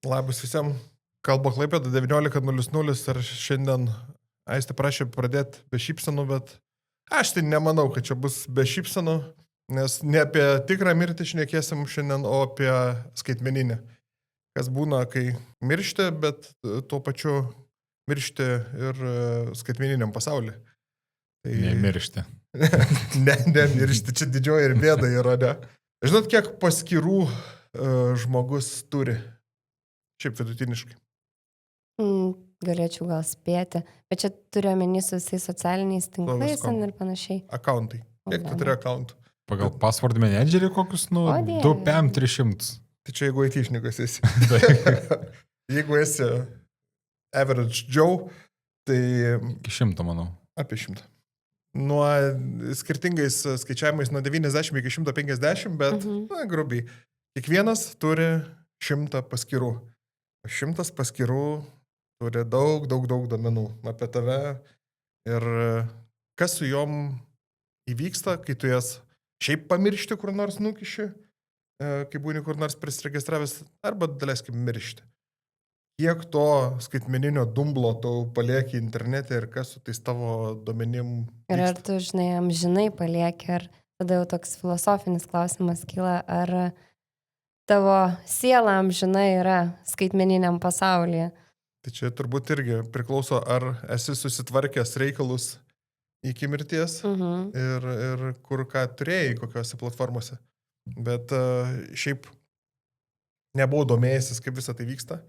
Labas visiems. Kalba Klaipėda 19:00 ir šiandien Aistė prašė pradėti be šypsenų, bet aš tai nemanau, kad čia bus be šypsenų, nes ne apie tikrą mirtį šnekėsim šiandien, o apie skaitmeninę. Kas būna, kai miršti, bet tuo pačiu miršti ir skaitmeniniam pasaulyje. Tai... Nemiršti. Nemiršti, čia didžioji ir bėda yra, ne? Žinot, kiek paskirų žmogus turi? Šiaip vidutiniškai. Galėčiau gal spėti, bet čia turiu omeny su visais socialiniais tinklais ir panašiai. Akauntai. Kiek tu turi akauntų? Pagal password managerį kokius, 2-300. Tai čia jeigu IT-šnikas esi. Jeigu esi average Joe, tai... Iki 100, manau. Apie 100. Nuo skirtingais skaičiavimais nuo 90 iki 150, bet, grubiai, kiekvienas turi 100 paskirų. 100 paskirų turi daug duomenų apie tave ir kas su jom įvyksta, kai tu jas šiaip pamiršti kur nors nukiši, kai būni kur nors prisiregistravęs, arba daleiskim miršti. Kiek to skaitmeninio dumblo tau palieki internete ir kas su tais tavo duomenim vyksta? Ir ar tu, amžinai palieki, ar tada jau toks filosofinis klausimas kyla, ar tavo siela amžinai yra skaitmeniniam pasaulyje. Tai čia turbūt irgi priklauso, ar esi susitvarkęs reikalus iki mirties ir kur ką turėjai, kokiose platformose. Bet šiaip nebuvau domėjęsis, kaip visą tai vyksta.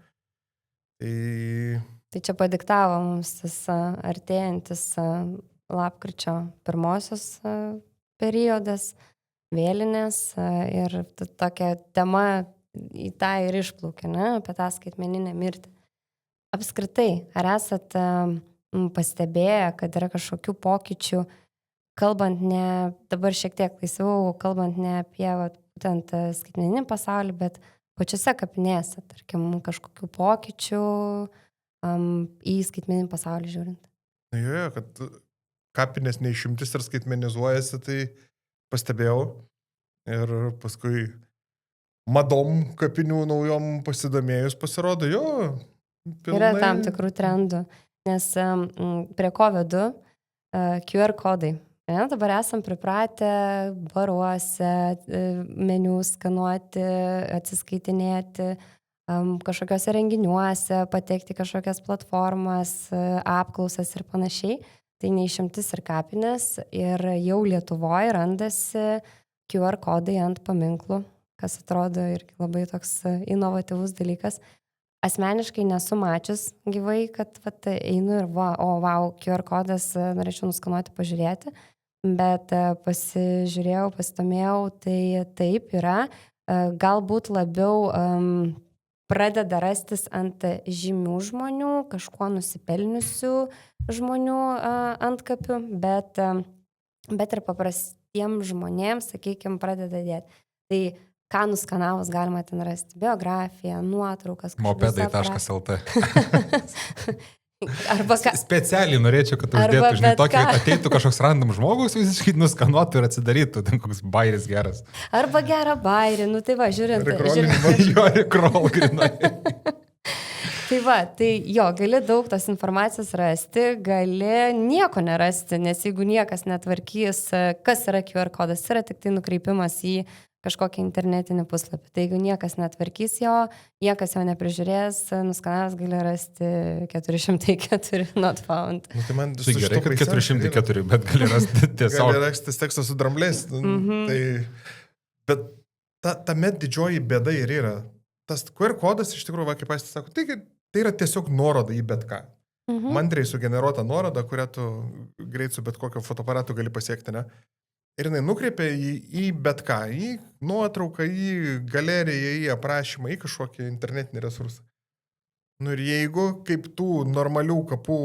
Tai čia padiktavo mums tas artėjantis lapkričio 1 periodas, vėlinės ir tokia tema į tą ir išplaukė, ne, apie tą skaitmeninę mirtį. Apskritai, ar esat pastebėję, kad yra kažkokių pokyčių, kalbant ne, dabar šiek tiek laisviau, kalbant ne apie būtent skaitmeninį pasaulį, bet pačiose kapinėse, tarkim, kažkokių pokyčių į skaitmeninį pasaulį žiūrint? Jo, kad kapinės neišimtis ir skaitmenizuojasi, tai pastebėjau ir paskui madom kapinių naujom pasidomėjus pasirodo, jo, pilnai. Yra tam tikrų trendų, nes prie COVID QR kodai. Ja, dabar esam pripratę baruose, meniu skanuoti, atsiskaitinėti, kažkokiuose renginiuose, patekti kažkokias platformas, apklausas ir panašiai. Tai neišimtis ir kapinės ir jau Lietuvoje randasi QR kodai ant paminklų, kas atrodo irgi labai toks inovatyvus dalykas. Asmeniškai nesu mačius gyvai, kad einu ir wow, QR kodas, norėčiau nuskanuoti, pažiūrėti, bet pasižiūrėjau, pasidomėjau, tai taip yra, galbūt labiau pradeda rastis ant žymių žmonių, kažkuo nusipelniusių žmonių antkapių, bet ir paprastiems žmonėms, sakykime, pradeda dėti. Tai ką nuskanavus galima ten rasti? Biografiją, nuotraukas. Mopedai.lt Arba specialiai norėčiau, kad uždėtų, žinai, tokį ateitų kažkoks random žmogus, visiškai nuskanuotų ir atsidarytų, ten koks bairis geras. Arba gerą bairį, nu tai va, žiūrint. Jo, rikrol grinai. Tai va, tai jo, gali daug tos informacijos rasti, gali nieko nerasti, nes jeigu niekas netvarkys, kas yra QR kodas, yra tik tai nukreipimas į kažkokį internetinį puslapį. Tai jeigu niekas netvarkys jo, niekas jo neprižiūrės, nuskanavęs gali rasti 404 not found. Nu, tai man tai gerai, kad 404, bet gali rasti tiesiog. Gali rasti tekstas su drambliais. Tai, bet tame didžioji bėda ir yra. Tas QR kodas iš tikrųjų, kaip aš sakau, tai yra tiesiog nuoroda į bet ką. Mandriai sugeneruota nuoroda, kurią tu greit su bet kokio fotoaparatu gali pasiekti, ne? Ir jinai nukreipia į bet ką, į nuotrauką, į galeriją, į aprašymą, į kažkokį internetinį resursą. Nu ir jeigu kaip tų normalių kapų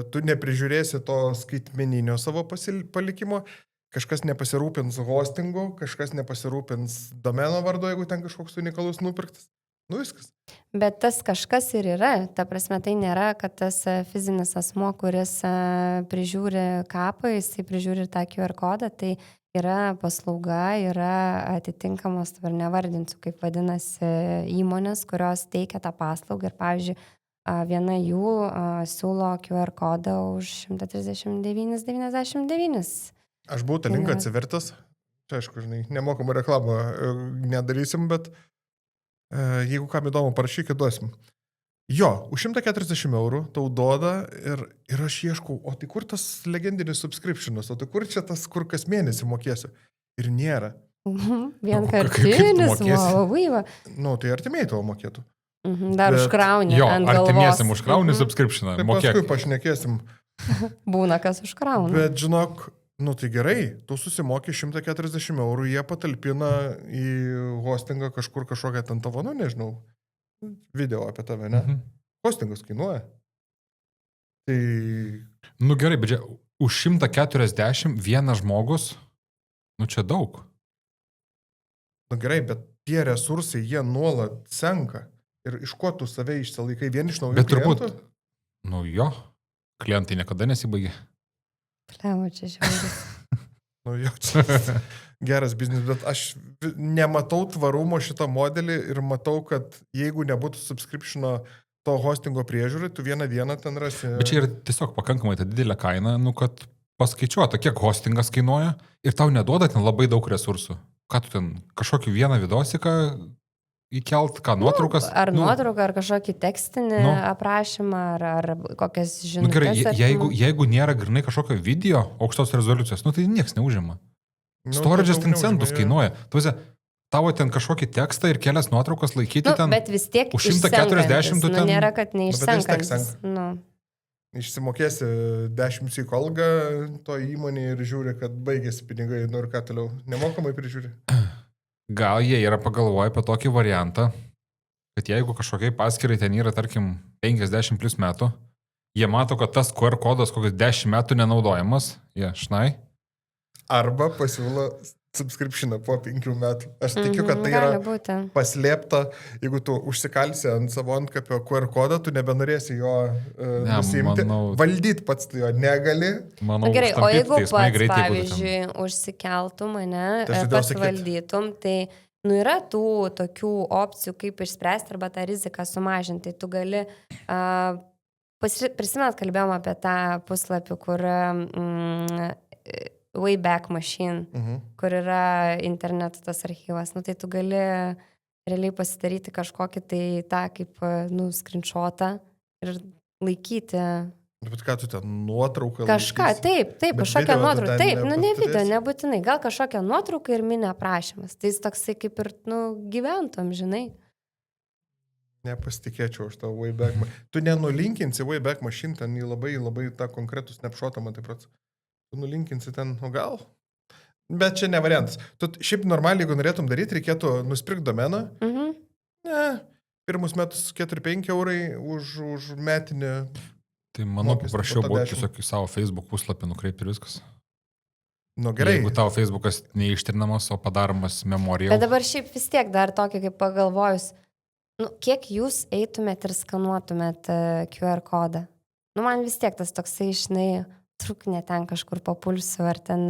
tu neprižiūrėsi to skaitmeninio savo palikimo, kažkas nepasirūpins hostingu, kažkas nepasirūpins domeno vardu, jeigu ten kažkoks unikalus nupirktas. Nu viskas. Bet tas kažkas ir yra, ta prasme, tai nėra, kad tas fizinis asmuo, kuris prižiūri kapą, jisai prižiūri tą QR kodą, tai yra paslauga, yra atitinkamos, dabar nevardinsiu, kaip vadinasi, įmonės, kurios teikia tą paslaugą ir, pavyzdžiui, viena jų siūlo QR kodą už 139,99. Aš buvau tą linką atsivertęs, čia aišku, žinai, nemokamą reklamą nedarysim, bet jeigu kam įdomu, parašykit, duosim. Jo, už 140 eurų tau duoda ir aš ieškau, o tai kur tas legendinis subscriptionas, o tai kur čia tas, kur kas mėnesį mokėsiu? Ir nėra. Vienkartinis, vaiva. Nu, tai artimiai tavo mokėtų. Dar užkrauni jo, ant galvos. artimiesiam užkrauni subscriptioną. Tai paskui pašnekėsim. Būna, kas užkrauna. Bet žinok, nu tai gerai, tu susimokė 140 eurų, jie patalpina į hostingą kažkokią ten tavo, nu nežinau, video apie tave, ne? Hostingas kainuoja. Tai... Nu gerai, bet už 140 vienas žmogus, nu čia daug. Nu gerai, bet tie resursai, jie nuolat senka. Ir iš ko tu save išsilaikai vien iš naujų bet turbūt, klientų? Nu jo, klientai niekada nesibaigia. Plemo, čia žiūrės. Nu jo, čia geras biznis, bet aš nematau tvarumo šitą modelį ir matau, kad jeigu nebūtų subscriptiono to hostingo priežiūrai, tu vieną dieną ten rasi. Bet čia yra tiesiog pakankamai ta didelė kaina, nu kad paskaičiuota, kiek hostingas kainuoja ir tau neduoda ten labai daug resursų. Ką tu ten, kažkokį vieną vidosiką įkelt, ką nuotraukas? Ar nuotrauką, ar kažkokį tekstinį aprašymą, ar kokias žinutės. Nu gerai, jeigu nėra grinai kažkokio video aukštos rezoliucijos, nu tai niekas neužima. Storage'as ten centus kainuoja. Tuose, tavo ten kažkokį tekstą ir kelias nuotraukas laikyti ten. Bet vis tiek už 140 tu ten. Nėra, kad neišsenkantis. Išsimokėsi 10 syk algą to įmonė ir žiūri, kad baigėsi pinigai, nu ir ką toliau, nemokamai prižiūri. Gal jie yra pagalvoję apie tokį variantą, kad jeigu kažkokiai paskirai ten yra, tarkim, 50 plus metų, jie mato, kad tas QR kodas kokius 10 metų nenaudojamas, jie šnai. Arba pasiūlo subscriptioną po 5 metų. Aš tikiu, kad tai yra paslėpta, jeigu tu užsikalsi ant savo antkapio QR kodą, tu nebenorėsi jo nusimti. Valdyti pats tu jo negali. Manau, gerai, o jeigu pats, pavyzdžiui, užsikeltum mane, pats valdytum, tai yra tų tokių opcijų, kaip išspręsti arba tą riziką sumažinti. Tai tu gali, prisimenat, kalbėjom apie tą puslapį, kur Wayback Machine, kur yra interneto tas archyvas. Nu, tai tu gali realiai pasidaryti kažkokį tai tą kaip, screenshotą ir laikyti. Bet ką tu ten nuotrauką? Kažką, taip, kažkokią nuotrauką. Taip, ne video, nebūtinai. Gal kažkokią nuotrauką ir mini aprašymas. Tai jis toksai kaip ir, gyventom, žinai. Nepasitikėčiau už tą Wayback Machine. Tu nenulinkinsi Wayback Machine, ten jį labai tą konkretų snapshotą, man taip pat. Tu nulinkinsi ten, o gal? Bet čia ne variantas. Tu šiaip normaliai, jeigu norėtum daryti, reikėtų nusipirkti domeną. Ne, pirmus metus 4-5 eurai už metinį. Tai manau, paprašiau būti tiesiog į savo Facebook puslapį nukreipti ir viskas. Nu gerai. Jeigu tavo Facebookas neištrinamas, o padaromas memorial. Bet dabar šiaip vis tiek dar tokį, kaip pagalvojus, kiek jūs eitumėt ir skanuotumėt QR kodą? Man vis tiek tas toksai, žinai, truknė ten kažkur papulsiu, ar ten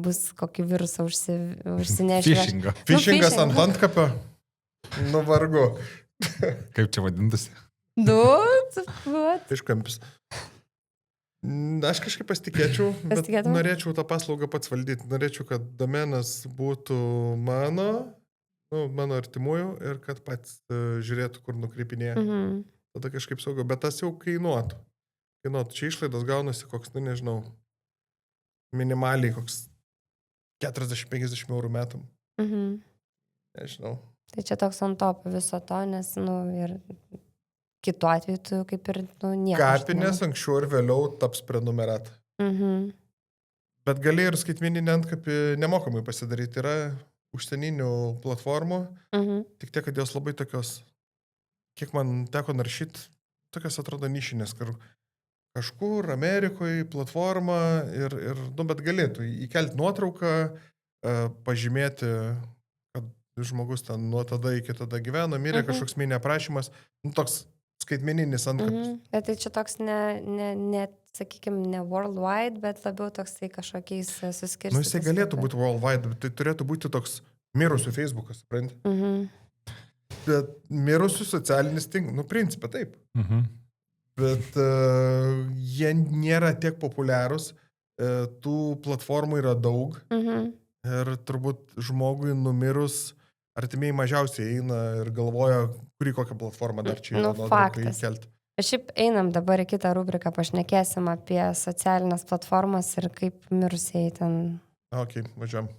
bus kokį virusą užsinešti. Fishingas ant antkapio? Nu vargu. Kaip čia vadintasi? Fiškampis. Aš kažkaip pasitikėčiau, bet norėčiau tą paslaugą pats valdyti. Norėčiau, kad domenas būtų mano artimųjų ir kad pats žiūrėtų, kur nukreipinėja. Tada kažkaip saugiau, bet tas jau kainuotų. Čia išlaidos gaunasi koks, nežinau, minimaliai koks 40-50 eurų metam. Nežinau. Tai čia toks ant top viso to, nes, ir kitu atveju tu kaip ir, nieko. Kapinės anksčiau ir vėliau taps prenumeratą. Bet gali ir skaitmeninį antkapį nemokamai pasidaryti. Yra užsieninių platformų, tik tiek, kad jos labai tokios, kiek man teko naršyti, tokios atrodo nišinės, kur kažkur Amerikoje platforma ir bet galėtų įkelti nuotrauką, pažymėti, kad žmogus ten nuo tada iki tada gyveno, mirė kažkoks mini aprašymas, toks skaitmeninis antkapius. Bet tai čia toks sakykime, ne worldwide, bet labiau toksai kažkokiais suskirstytais. Nu, jisai galėtų būti worldwide, bet tai turėtų būti toks mirusių Facebookas, supranti? Bet mirusių socialinis tinklas, nu, principė taip. Bet jie nėra tiek populiarūs, tų platformų yra daug ir turbūt žmogui numirus artimiai mažiausiai eina ir galvoja, kurį kokią platformą dar čia yra nuotraukai įkelti. Šiaip einam dabar į kitą rubriką, pašnekėsim apie socialinės platformas ir kaip mirusieji ten. Ok, važiuojam.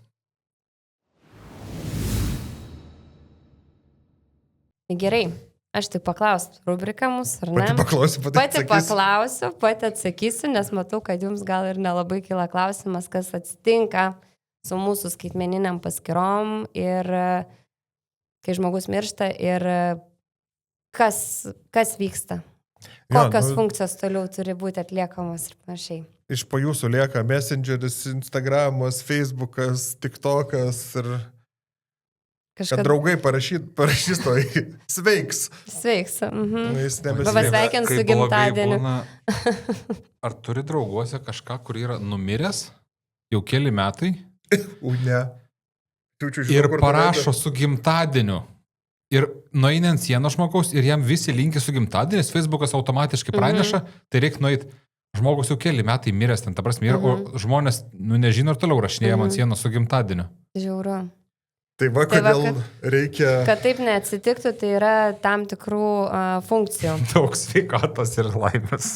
Gerai, aš tik paklausiu rubriką mūsų, ar ne? Pati paklausiu, pati atsakysiu, nes matau, kad jums gal ir nelabai kyla klausimas, kas atsitinka su mūsų skaitmeniniam paskyrom ir kai žmogus miršta ir kas vyksta. Kokios funkcijos toliau turi būti atliekamos ir panašiai. Iš po jūsų lieka Messengeris, Instagramas, Facebookas, TikTokas ir kad draugai parašys to sveiks. Sveiks. Jis nebesveiks. Pasveikint su gimtadieniu. Ar turi drauguose kažką, kur yra numiręs jau keli metai? Ne. Ir parašo su gimtadieniu. Ir nueina ant sienos žmogaus ir jam visi linki su gimtadienis, Facebookas automatiškai praneša, tai reikia nueiti. Žmogus jau keli metai miręs ten, ta prasme, o žmonės, nežino ir toliau rašinėjam ant sienos su gimtadieniu. Žiauru. Tai va, kodėl reikia... Kad taip neatsitiktų, tai yra tam tikrų funkcijų. Daug sveikatos ir laimės.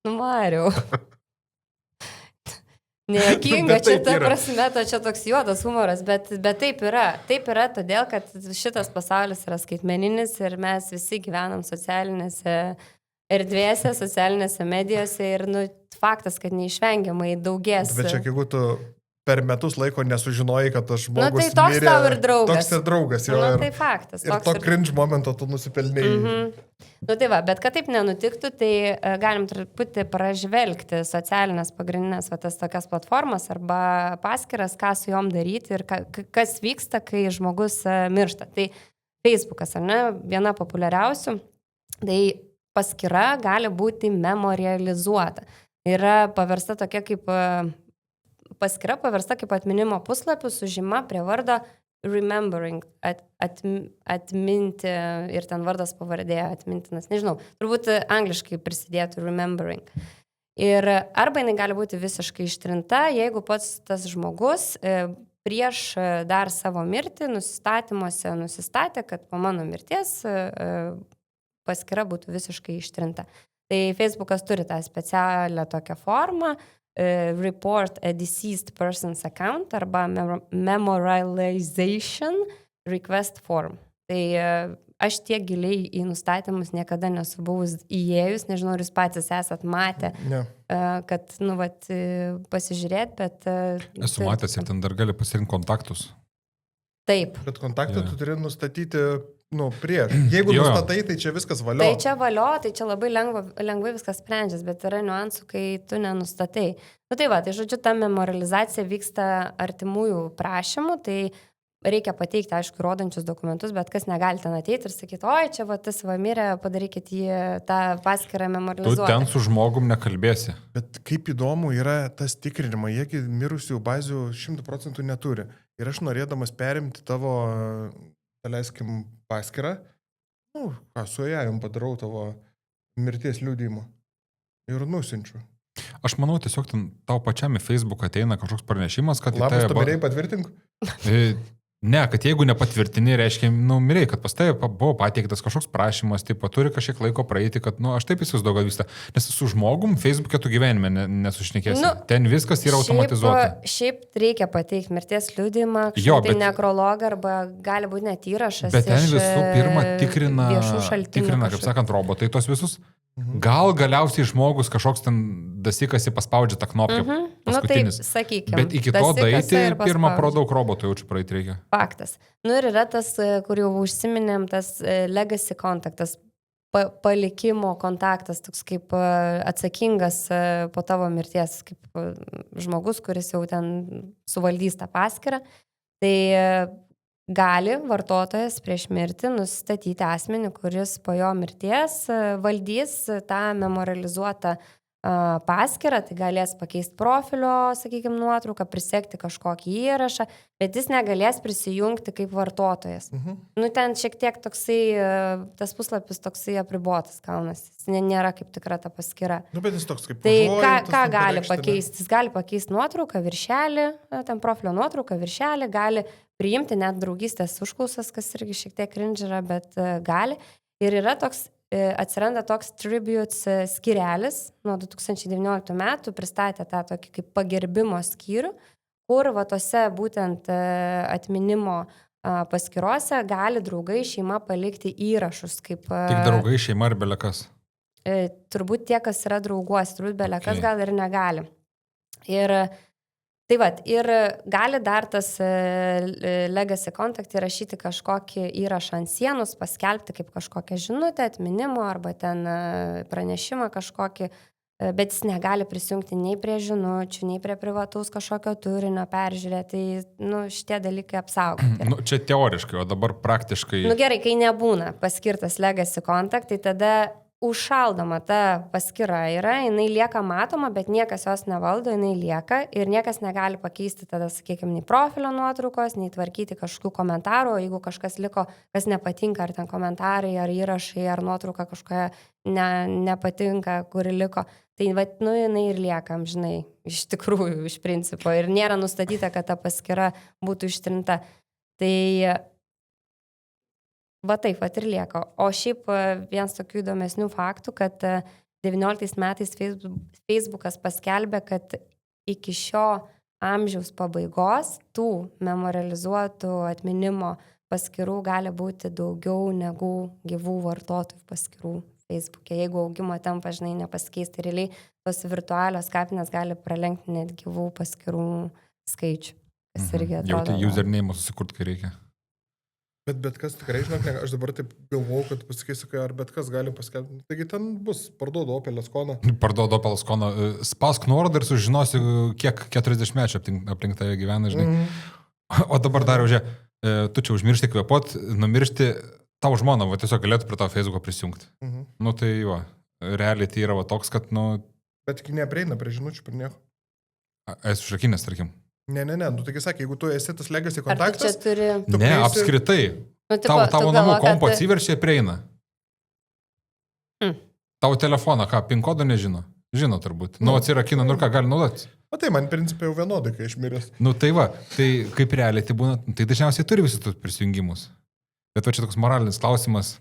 Mariau. Nejuokinga, čia ta prasme, čia toks juodas humoras, bet taip yra. Taip yra, todėl, kad šitas pasaulis yra skaitmeninis ir mes visi gyvenam socialinėse erdvėse, socialinėse medijose ir faktas, kad neišvengiamai daugės. Bet čia, jeigu tu per metus laiko nesužinojai, kad tas žmogus tai toks mirė, tau ir draugas. Toks ir draugas. Jo, tai faktas. Ir to cringe momento tu nusipelnėjai. Tai va, bet kad taip nenutiktų, tai galim truputį pražvelgti socialinės pagrindinės tas tokias platformas arba paskyras, ką su jom daryti ir kas vyksta, kai žmogus miršta. Tai Facebookas, ar ne, viena populiariausių, tai paskyra gali būti memorializuota. Yra paversta tokia kaip paskyra, paversta kaip atminimo puslapis su žyma prie vardo remembering, atminti ir ten vardas pavardė atmintinas, nežinau, turbūt angliškai prisidėtų remembering. Ir arba jinai gali būti visiškai ištrinta, jeigu pats tas žmogus prieš dar savo mirtį nusistatymuose nusistatė, kad po mano mirties paskyra būtų visiškai ištrinta. Tai Facebookas turi tą specialią tokią formą, report a deceased person's account arba memorialization request form. Tai aš tiek giliai į nustatymus niekada nesu buvus įėjus, nežinau, ar jūs patys esat matę, kad, pasižiūrėt, bet... Esu matęs ir ten dar gali pasirinkti kontaktus. Taip. Bet kontaktą tu turi nustatyti, prieš. Jeigu nustatai, tai čia viskas valio. Tai čia valio, tai čia labai lengvai viskas sprendžias, bet yra niuansų, kai tu nenustatai. Tai va, tai žodžiu, ta memorializacija vyksta artimųjų prašymų, tai reikia pateikti, aišku, rodančius dokumentus, bet kas negali ten ateiti ir sakyti, oi, čia va, tas va mirė, padarykit jį tą paskyrą memorializuoti. Tu ten su žmogum nekalbėsi. Bet kaip įdomu yra tas tikrinimas, jiegi mirusių bazių 100% neturi. Ir aš norėdamas perimti tavo, leiskim, paskyrą, su jam padarau tavo mirties liudijimą ir nusinčiu. Aš manau, tiesiog ten tau pačiam į Facebook ateina kažkoks pranešimas, kad... Labas, tu mirėjai, patvirtink? Ne, kad jeigu nepatvirtini, reiškia, mirėjai, kad pas tai buvo pateiktas kažkoks prašymas, taip, turi kažkiek laiko praeiti, kad, aš taip įsivaizduoju, kad vyksta. Nes su žmogum Facebook'e tu gyvenime nesušnekėsi. Ten viskas yra automatizuota. Šiaip reikia pateikti mirties liudijimą, tai nekrologą arba gali būti net įrašas. Bet ten visų pirma tikrina, kaip sakant, robotai tos visus. Gal galiausiai žmogus kažkoks ten dasikasi paspaudžia tą knopkę paskutinis. Taip, sakykime. Bet iki to daeiti pirmą pro daug robotų jaučiu praeiti reikia. Faktas. Ir yra tas, kur jau užsiminėm, tas legacy kontaktas, palikimo kontaktas, toks kaip atsakingas po tavo mirties, kaip žmogus, kuris jau ten suvaldys tą paskyrą. Tai gali vartotojas prieš mirtį nustatyti asmenį, kuris po jo mirties valdys tą memorializuotą paskyrą, tai galės pakeisti profilio, sakykime, nuotrauką, prisekti kažkokį įrašą, bet jis negalės prisijungti kaip vartotojas. Nu, ten šiek tiek toksai, tas puslapis toksai apribotas gaunasi, jis nėra kaip tikra ta paskyra. Nu, bet jis toks kaip Tai užuojautas, ką ten gali pareikšti, pakeisti? Jis gali pakeisti nuotrauką, viršelį, ten profilio nuotrauką, viršelį, gali priimti net draugystės užklausas, kas irgi šiek tiek cringe yra, bet gali. Ir yra toks, atsiranda toks tributes skyrelis, nuo 2019 metų pristatė tą tokį kaip pagerbimo skyrių, kur va tose būtent atminimo paskyrose gali draugai, šeima palikti įrašus. Kaip, Tik draugai, šeima ar belekas? Turbūt tie, kas yra drauguos, turbūt belekas gal ir negali. Ir tai vat, ir gali dar tas legacy contact įrašyti kažkokį įrašą ant sienos, paskelbti kaip kažkokią žinutę, atminimo arba ten pranešimą kažkokį, bet jis negali prisijungti nei prie žinučių, nei prie privataus kažkokio turinio peržiūrėti, tai šitie dalykai apsaugoti. Čia teoriškai, o dabar praktiškai... Gerai, kai nebūna paskirtas legacy contact, tai tada užšaldoma ta paskyra yra, jinai lieka matoma, bet niekas jos nevaldo, jinai lieka ir niekas negali pakeisti tada, sakykime, nei profilio nuotraukos, nei tvarkyti kažkokių komentarų, o jeigu kažkas liko, kas nepatinka, ar ten komentarai, ar įrašai, ar nuotrauka kažkokia nepatinka, kuri liko, tai jinai ir lieka, žinai, iš tikrųjų, iš principo, ir nėra nustatyta, kad ta paskyra būtų ištrinta. Tai va taip, va ir lieka. O šiaip vienas tokių įdomesnių faktų, kad 19 metais Facebookas paskelbė, kad iki šio amžiaus pabaigos tų memorializuotų atminimo paskyrų gali būti daugiau negu gyvų vartotojų paskyrų Facebook'e. Jeigu augimo tempas, žinai, nepasikeisti, realiai tos virtualios kapinės gali pralenkti net gyvų paskyrų skaičių. Kas irgi atrodo. Jau username susikurti, kai reikia. Bet kas tikrai, žinok, aš dabar taip galvoju, kad pasakysiu, ar bet kas gali paskelbti. Taigi ten bus, parduodu Opel Ascona. Parduodu Opel Ascona. Spausk nuorodą ir sužinosi, kiek 40-mečio aplink tave gyvena, žinai. O dabar dar jau, tu čia užmiršti kvėpot, numiršti, tavo žmona tiesiog galėtų prie tavo Facebook'o prisijungti. Nu tai jo, realiai tai yra toks, kad, Bet tik neprieina prie žinučių, prie nieko. Esu šakinės, tarkim. Ne, taigi sakė, jeigu tu esi tas legacy kontaktas... Ne, apskritai. Tavo namų kompo atsiverčia prieina. Tavo telefoną, PIN kodą nežino. Žino turbūt. Atsirakina, ką gali naudoti. O tai man principai jau vienodai, kai aš miręs. Tai va, tai kaip realiai tai būna, tai dažniausiai turi visi tus prisijungimus. Bet va čia toks moralinis klausimas.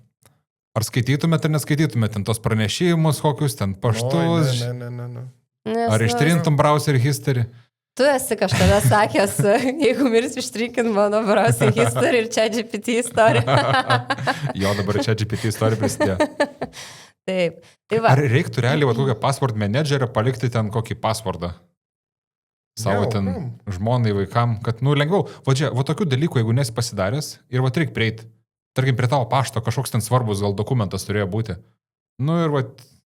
Ar skaitytumėt ar neskaitytumėt ten tos pranešimus, kokius ten paštus? Ne. Ar ištrintum browser history? Tu esi kažkada sakęs, jeigu mirs ištrinkint mano browser history ir ChatGPT istoriją. Jo, dabar ChatGPT istorija prisidėjo. Taip. Tai va. Ar reiktų realiai kokią password managerę palikti ten kokį passwordą? Savo ten žmonai, vaikam, kad lengviau. Va tokių dalykų, jeigu nesi pasidaręs ir reikia prieiti. Tarkim, prie tavo pašto kažkoks ten svarbus gal dokumentas turėjo būti. Ir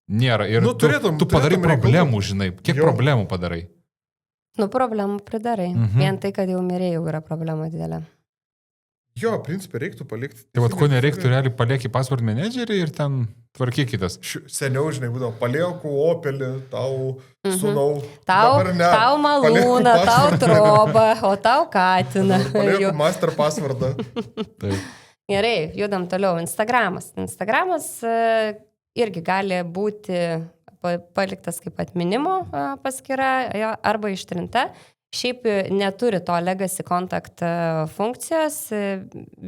nėra. Ir tu padarai problemų, žinai. Kiek problemų padarai? Problemų pridarai. Vien tai, kad jau mirėjau, yra problema didelė. Jo, principai reiktų palikti. Tai ko nereiktų, realiai palieki password managerį ir ten tvarkykitas. Seniau, žinai, būdavo, palieku Opelį, tau sūnau. Tau malūną, tau trobą, o tau katiną. Palieku master passwordą. Gerai, judam toliau. Instagramas irgi gali būti paliktas kaip atminimo paskyra arba ištrinta. Šiaip neturi to legacy contact funkcijos,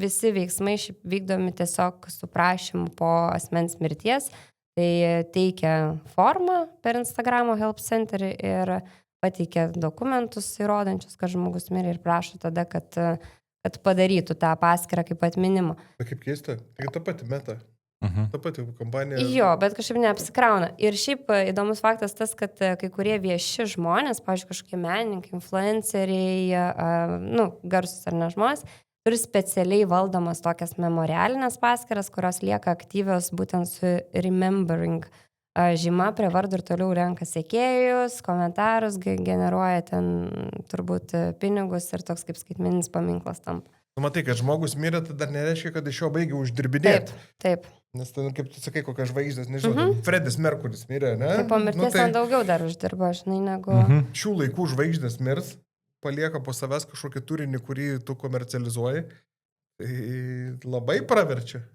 visi veiksmai šiaip vykdomi tiesiog su prašymu po asmens mirties. Tai teikia formą per Instagramo help center ir pateikia dokumentus įrodančius, kad žmogus mirė ir prašo tada, kad padarytų tą paskyrą kaip atminimo. Bet kaip keista, tai ta pati meta. Ta pati kompanija. Jo, bet kažkaip neapsikrauna. Ir šiaip įdomus faktas tas, kad kai kurie vieši žmonės, pavyzdžiui, kažkokie menininkai, influenceriai, garsus ar ne žmonės, turi specialiai valdomas tokias memorialinės paskyras, kurios lieka aktyvios būtent su remembering žyma prie vardo ir toliau renka sekėjus, komentarus, generuoja ten turbūt pinigus ir toks kaip skaitmeninis paminklas tampa. Nu, matai, kad žmogus mirė, tai dar nereiškia, kad iš jo baigia uždirbinėti. Taip. Nes ten, kaip tu sakai, kokias žvaigždės, nežinau, Fredis Merkuris mirė, ne? Tai po mirties man daugiau dar uždirba, žinai, negu... Šių laikų žvaigždės mirs, palieka po savęs kažkokį turinį, kurį tu komercializuoji. Tai labai praverčia.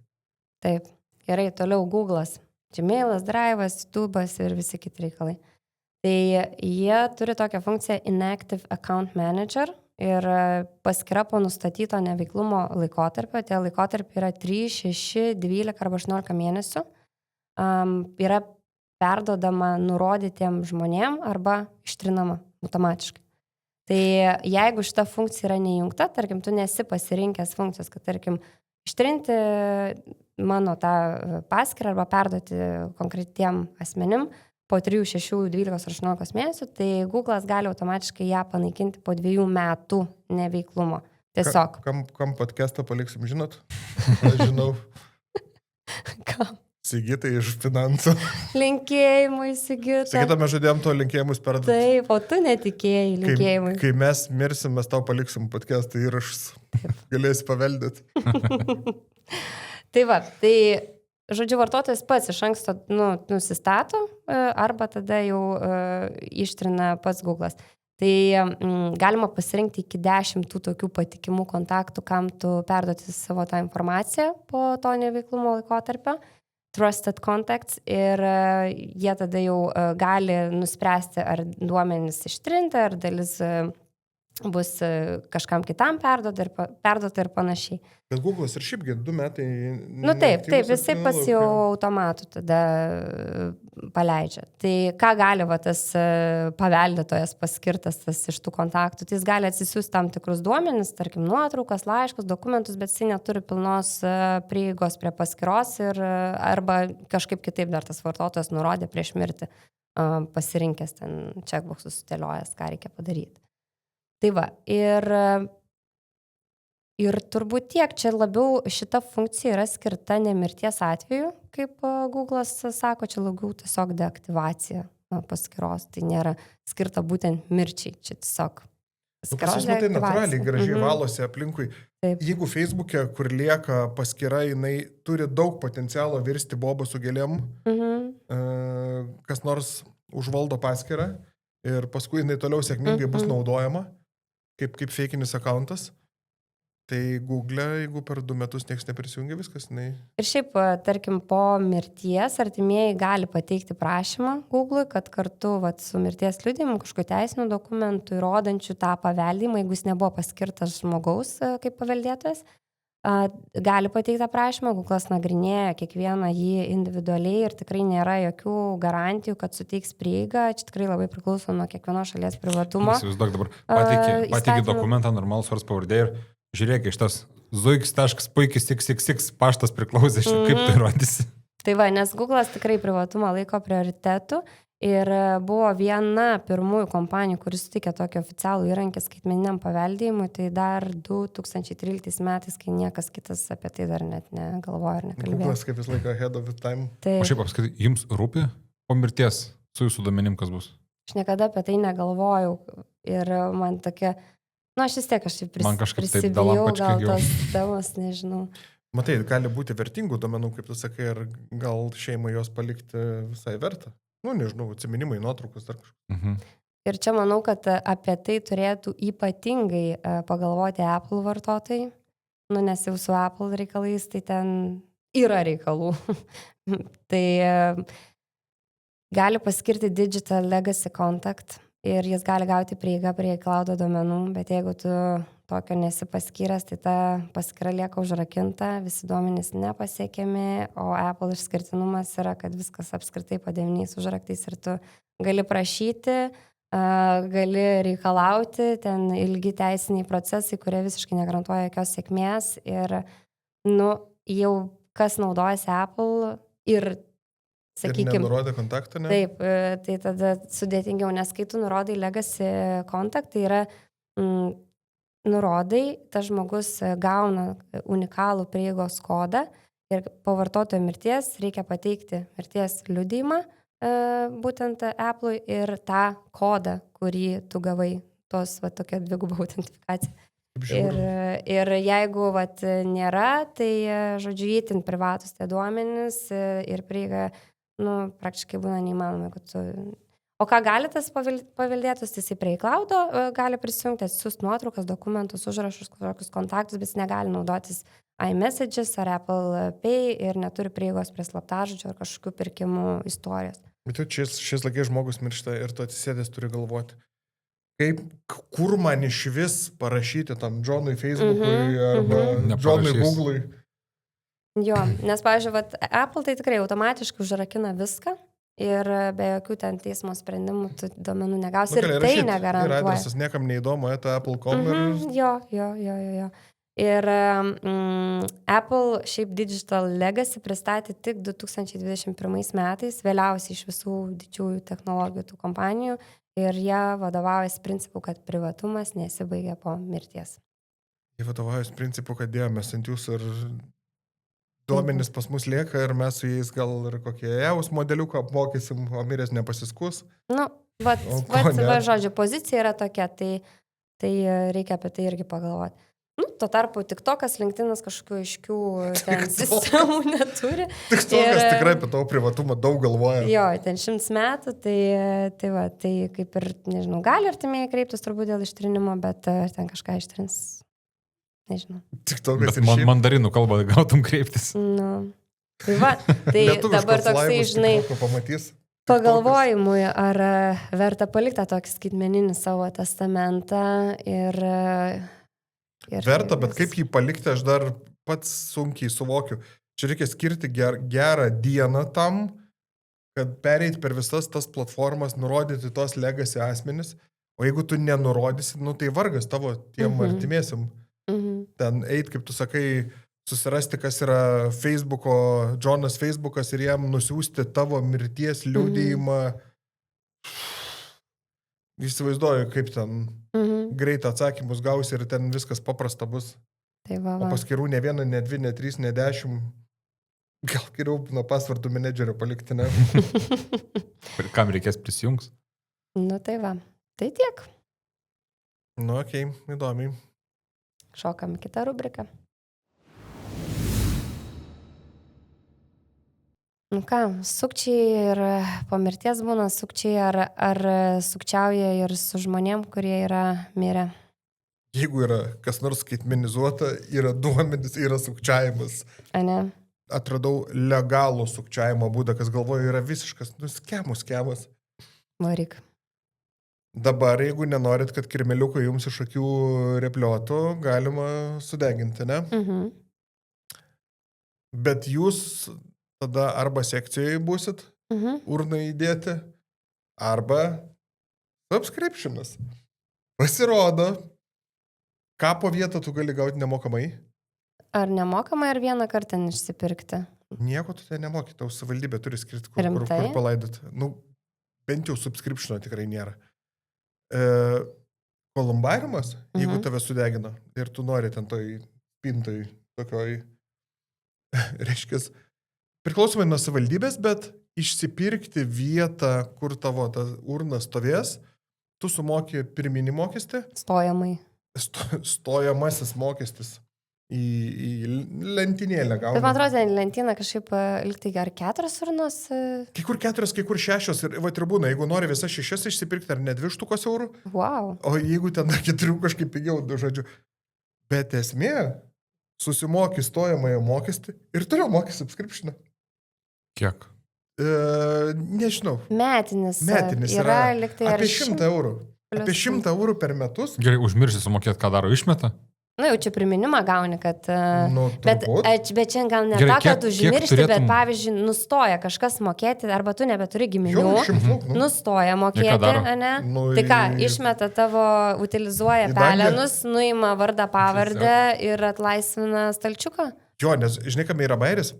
Taip. Gerai, toliau Google'as. Gmailas, Drive'as, YouTube'as ir visi kiti reikalai. Tai jie turi tokią funkciją Inactive Account Manager ir paskyra po nustatyto neveiklumo laikotarpio. Tie laikotarpiai yra 3, 6, 12 arba 18 mėnesių. Yra perdodama nurodytiem žmonėm arba ištrinama automatiškai. Tai jeigu šita funkcija yra neįjungta, tarkim, tu nesi pasirinkęs funkcijos, kad, tarkim, ištrinti mano tą paskyrą arba perduoti konkretiem asmenim, po 3, 6, 12 ar 18 mėnesių, tai Google'as gali automatiškai ją panaikinti po 2 metų neveiklumo. Tiesiog. Kam podcastą paliksim, žinot? Aš žinau. Kam? Sigitai iš finansų. Linkėjimui, Sigita. Sigita, mes žadėjom to linkėjimus perduoti. Taip, o tu netikėjai linkėjimui. Kai mes mirsim, mes tau paliksim podcastą įrašus. Galėsi paveldėti. Tai va, tai... Žodžiu, vartotojas pats iš anksto nusistato arba tada jau ištrina pats Google'as. Tai galima pasirinkti iki 10 tų tokių patikimų kontaktų, kam tu perduoti savo tą informaciją po to neveiklumo laikotarpio. Trusted contacts ir jie tada jau gali nuspręsti, ar duomenys ištrinti, ar dalis bus kažkam kitam perduota ir panašiai. Bet Google'as ir šiaipgi 2 metai... Taip, jisai pas jau automatų tada paleidžia. Tai ką gali tas paveldėtojas paskirtas iš tų kontaktų, tai jis gali atsisiųsti tam tikrus duomenis, tarkim, nuotraukas, laiškus, dokumentus, bet jisai neturi pilnos prieigos prie paskyros ir arba kažkaip kitaip dar tas vartotojas nurodė prieš mirtį pasirinkęs ten checkboxus sudėliojęs, ką reikia padaryti. Tai va, ir turbūt tiek, čia labiau šita funkcija yra skirta ne mirties atveju, kaip Google'as sako, čia labiau tiesiog deaktyvacija paskyros, tai nėra skirta būtent mirčiai, čia tiesiog paskyros deaktyvacija. Tai natūraliai gražiai valosi aplinkui. Taip. Jeigu Facebook'e, kur lieka paskyra, jinai turi daug potencialo virsti bobą su gėlėm, kas nors užvaldo paskyrą ir paskui jinai toliau sėkmingai bus naudojama. Kaip fakinis accountas, tai Google, jeigu per 2 metus niekas neprisijungia, viskas, jinai... Ir šiaip, tarkim, po mirties artimieji gali pateikti prašymą Google'ui, kad kartu su mirties liudijimu, kažkokiu teisiniu dokumentu įrodančiu tą paveldimą, jeigu jis nebuvo paskirtas žmogaus kaip paveldėtojas, gali pateikti tą prašymą, Google'as nagrinėja kiekvieną jį individualiai ir tikrai nėra jokių garantijų, kad suteiks prieigą, čia tikrai labai priklauso nuo kiekvienos šalies privatumo. Įsivaizduok dabar, pateiki dokumentą, normalus vards pavardė ir žiūrėk, iš tas zuikis.puikis.xx paštas priklausė, kaip tai rodysi. Tai va, nes Google'as tikrai privatumą laiko prioritetu ir buvo viena pirmųjų kompanijų, kuris sutikė tokį oficialų įrankį skaitmeniniam paveldėjimui, tai dar 2013 metais, kai niekas kitas apie tai dar net negalvojo ir nekalbėjo. Google'as kaip vis laiką ahead of time. Tai... O šiaip apskritai, jums rūpi po mirties su jūsų duomenim, kas bus? Aš niekada apie tai negalvojau ir man tokia, aš vis tiek prisibijau gal tos temos, nežinau. Matai, gali būti vertingų duomenų, kaip tu sakai, ir gal šeimai jos palikti visai verta. Nežinau, atsiminimai, nuotraukos dar kažkas. Ir čia manau, kad apie tai turėtų ypatingai pagalvoti Apple vartotojai, nes jau su Apple reikalais tai ten yra reikalų. Tai gali paskirti Digital Legacy Contact ir jis gali gauti prieigą prie cloud duomenų, bet jeigu tu tokio nesi paskyręs, tai ta paskyra lieka užrakinta, visi duomenys nepasiekiami, o Apple išskirtinumas yra, kad viskas apskritai po 9 užraktais ir tu gali prašyti, gali reikalauti, ten ilgi teisiniai procesai, kurie visiškai negarantuoja jokios sėkmės ir, jau kas naudojasi Apple ir, sakykime... Ir nenurodė kontaktą, ne? Taip, tai tada sudėtingiau, nes kai tu nurodai Legacy Contact, tai yra... nurodai, tas žmogus gauna unikalų prieigos kodą ir po vartotojo mirties reikia pateikti mirties liudijimą būtent Apple'ui ir tą kodą, kurį tu gavai, tos tokia dviguba autentifikacija. Ir jeigu vat, nėra, tai, žodžiu, įtin privatus tie duomenys ir prieiga, praktiškai būna neįmanoma, kad tu... O ką gali tas paveldėtus, jisai prie iCloud'o gali prisijungti, atsiųsti nuotraukas, dokumentus, užrašus, kažkokius kontaktus, bet jis negali naudotis iMessages ar Apple Pay ir neturi prieigos prie slaptažodžio ar kažkokių pirkimų istorijos. Bet jau šis laikai žmogus miršta ir tu atsisėdęs turi galvoti. Kur man iš vis parašyti tam Johnui Facebook'ui arba Johnui Google'ui? Jo, nes, pavyzdžiui, Apple tai tikrai automatiškai užrakina viską ir be jokių ten teismo sprendimų tu duomenų negausi ir tai negarantuoja. Ir adresas niekam neįdomu, eta Apple.com ir... Jo. Ir Apple šiaip Digital Legacy pristatė tik 2021 metais, vėliausiai iš visų didžiųjų technologijų tų kompanijų. Ir jie vadovaujasi principu, kad privatumas nesibaigia po mirties. Jie vadovaujasi principu, kad dėjomės ant jūsų ir duomenys pas mus lieka ir mes su jais gal ir kokie EOS modeliuką apmokysim, o miręs nepasiskus. Žodžiu, pozicija yra tokia, tai reikia apie tai irgi pagalvoti. Tuo tarpu TikTokas, LinkedInas kažkokių aiškių sistemų neturi. TikTokas tikrai apie tavo privatumą daug galvoja. Jo, ten 100 metų, tai kaip ir, nežinau, gali artimieji kreiptis turbūt dėl ištrinimo, bet ten kažką ištrins, nežinau. TikTokas ir šiaip. Mandarinų kalbą gautum kreiptis. Tai dabar toksai, žinai, pagalvojimui, ar verta palikti tokį skaitmeninį savo testamentą ir verta, bet kaip jį palikti, aš dar pats sunkiai suvokiu. Čia reikia skirti gerą dieną tam, kad pereit per visas tas platformas, nurodyti tos legacy asmenis, o jeigu tu nenurodysi, tai vargas tavo tiem artimiesim. Ten eit, kaip tu sakai, susirasti, kas yra Jonas Facebookas ir jam nusiųsti tavo mirties liudijimą. Įsivaizduoju, kaip ten greit atsakymus gausi ir ten viskas paprasta bus. O paskirų ne vieną, ne dvi, ne trys, ne 10. Gal geriau nuo pasvardų menedžerio palikti, ne? Kam reikės prisijungs? Tai tiek. Okei, įdomiai. Šokam kitą rubriką. Sukčiai ir po mirties būna sukčiai, ar sukčiauja ir su žmonėm, kurie yra mirę? Jeigu yra kas nors skaitmenizuota, yra duomenys, yra sukčiavimas. Ne? Atradau legalų sukčiavimo būdą, kas galvoju yra visiškas, skemas. Varyk. Dabar, jeigu nenorit, kad kirmeliukai jums iš akių repliotų, galima sudeginti, ne? Bet jūs... tada arba sekcijoje būsit, urną įdėti, arba subscriptionas. Pasirodo, kapo vietą tu gali gauti nemokamai. Ar nemokamai, ar vieną kartą išsipirkti? Nieko tu ten nemoki, tau savivaldybė turi skirti, kur palaidoti. Bent jau subscriptiono tikrai nėra. Kolumbariumas, jeigu tave sudegino ir tu nori ten toj pintai tokioj, reiškis, priklausomai nuo savivaldybės, bet išsipirkti vietą, kur tavo ta urna stovės, tu sumoki pirminį mokestį. Stojamasis mokestis į lentynėlę gauni. Bet man atrodo, lentyną kažkaip liktai ar 4 urnos? Kai kur 4, kai kur 6 ir būna, jeigu nori visas 6 išsipirkti, ar ne 2 štukos eurų. Wow. O jeigu ten 4 kažkaip pigiau, žodžiu. Bet esmė, susimoki stojamąją mokestį ir toliau moki subscriptioną. Kiek? Nežinau. Metinis yra apie 100 eurų. Apie 100 eurų per metus. Gerai, užmiršti sumokėti, ką daro, išmeta? Jau čia priminimą gauni, kad... bet čia gal ne ta, kad užmiršti, bet pavyzdžiui, nustoja kažkas mokėti, arba tu nebeturi giminių, nustoja mokėti, ne? Tai ką, išmeta tavo, utilizuoja pelenus, nuima vardą, pavardę ir atlaisvina stalčiuką? Jo, nes žinai, kam yra bairis?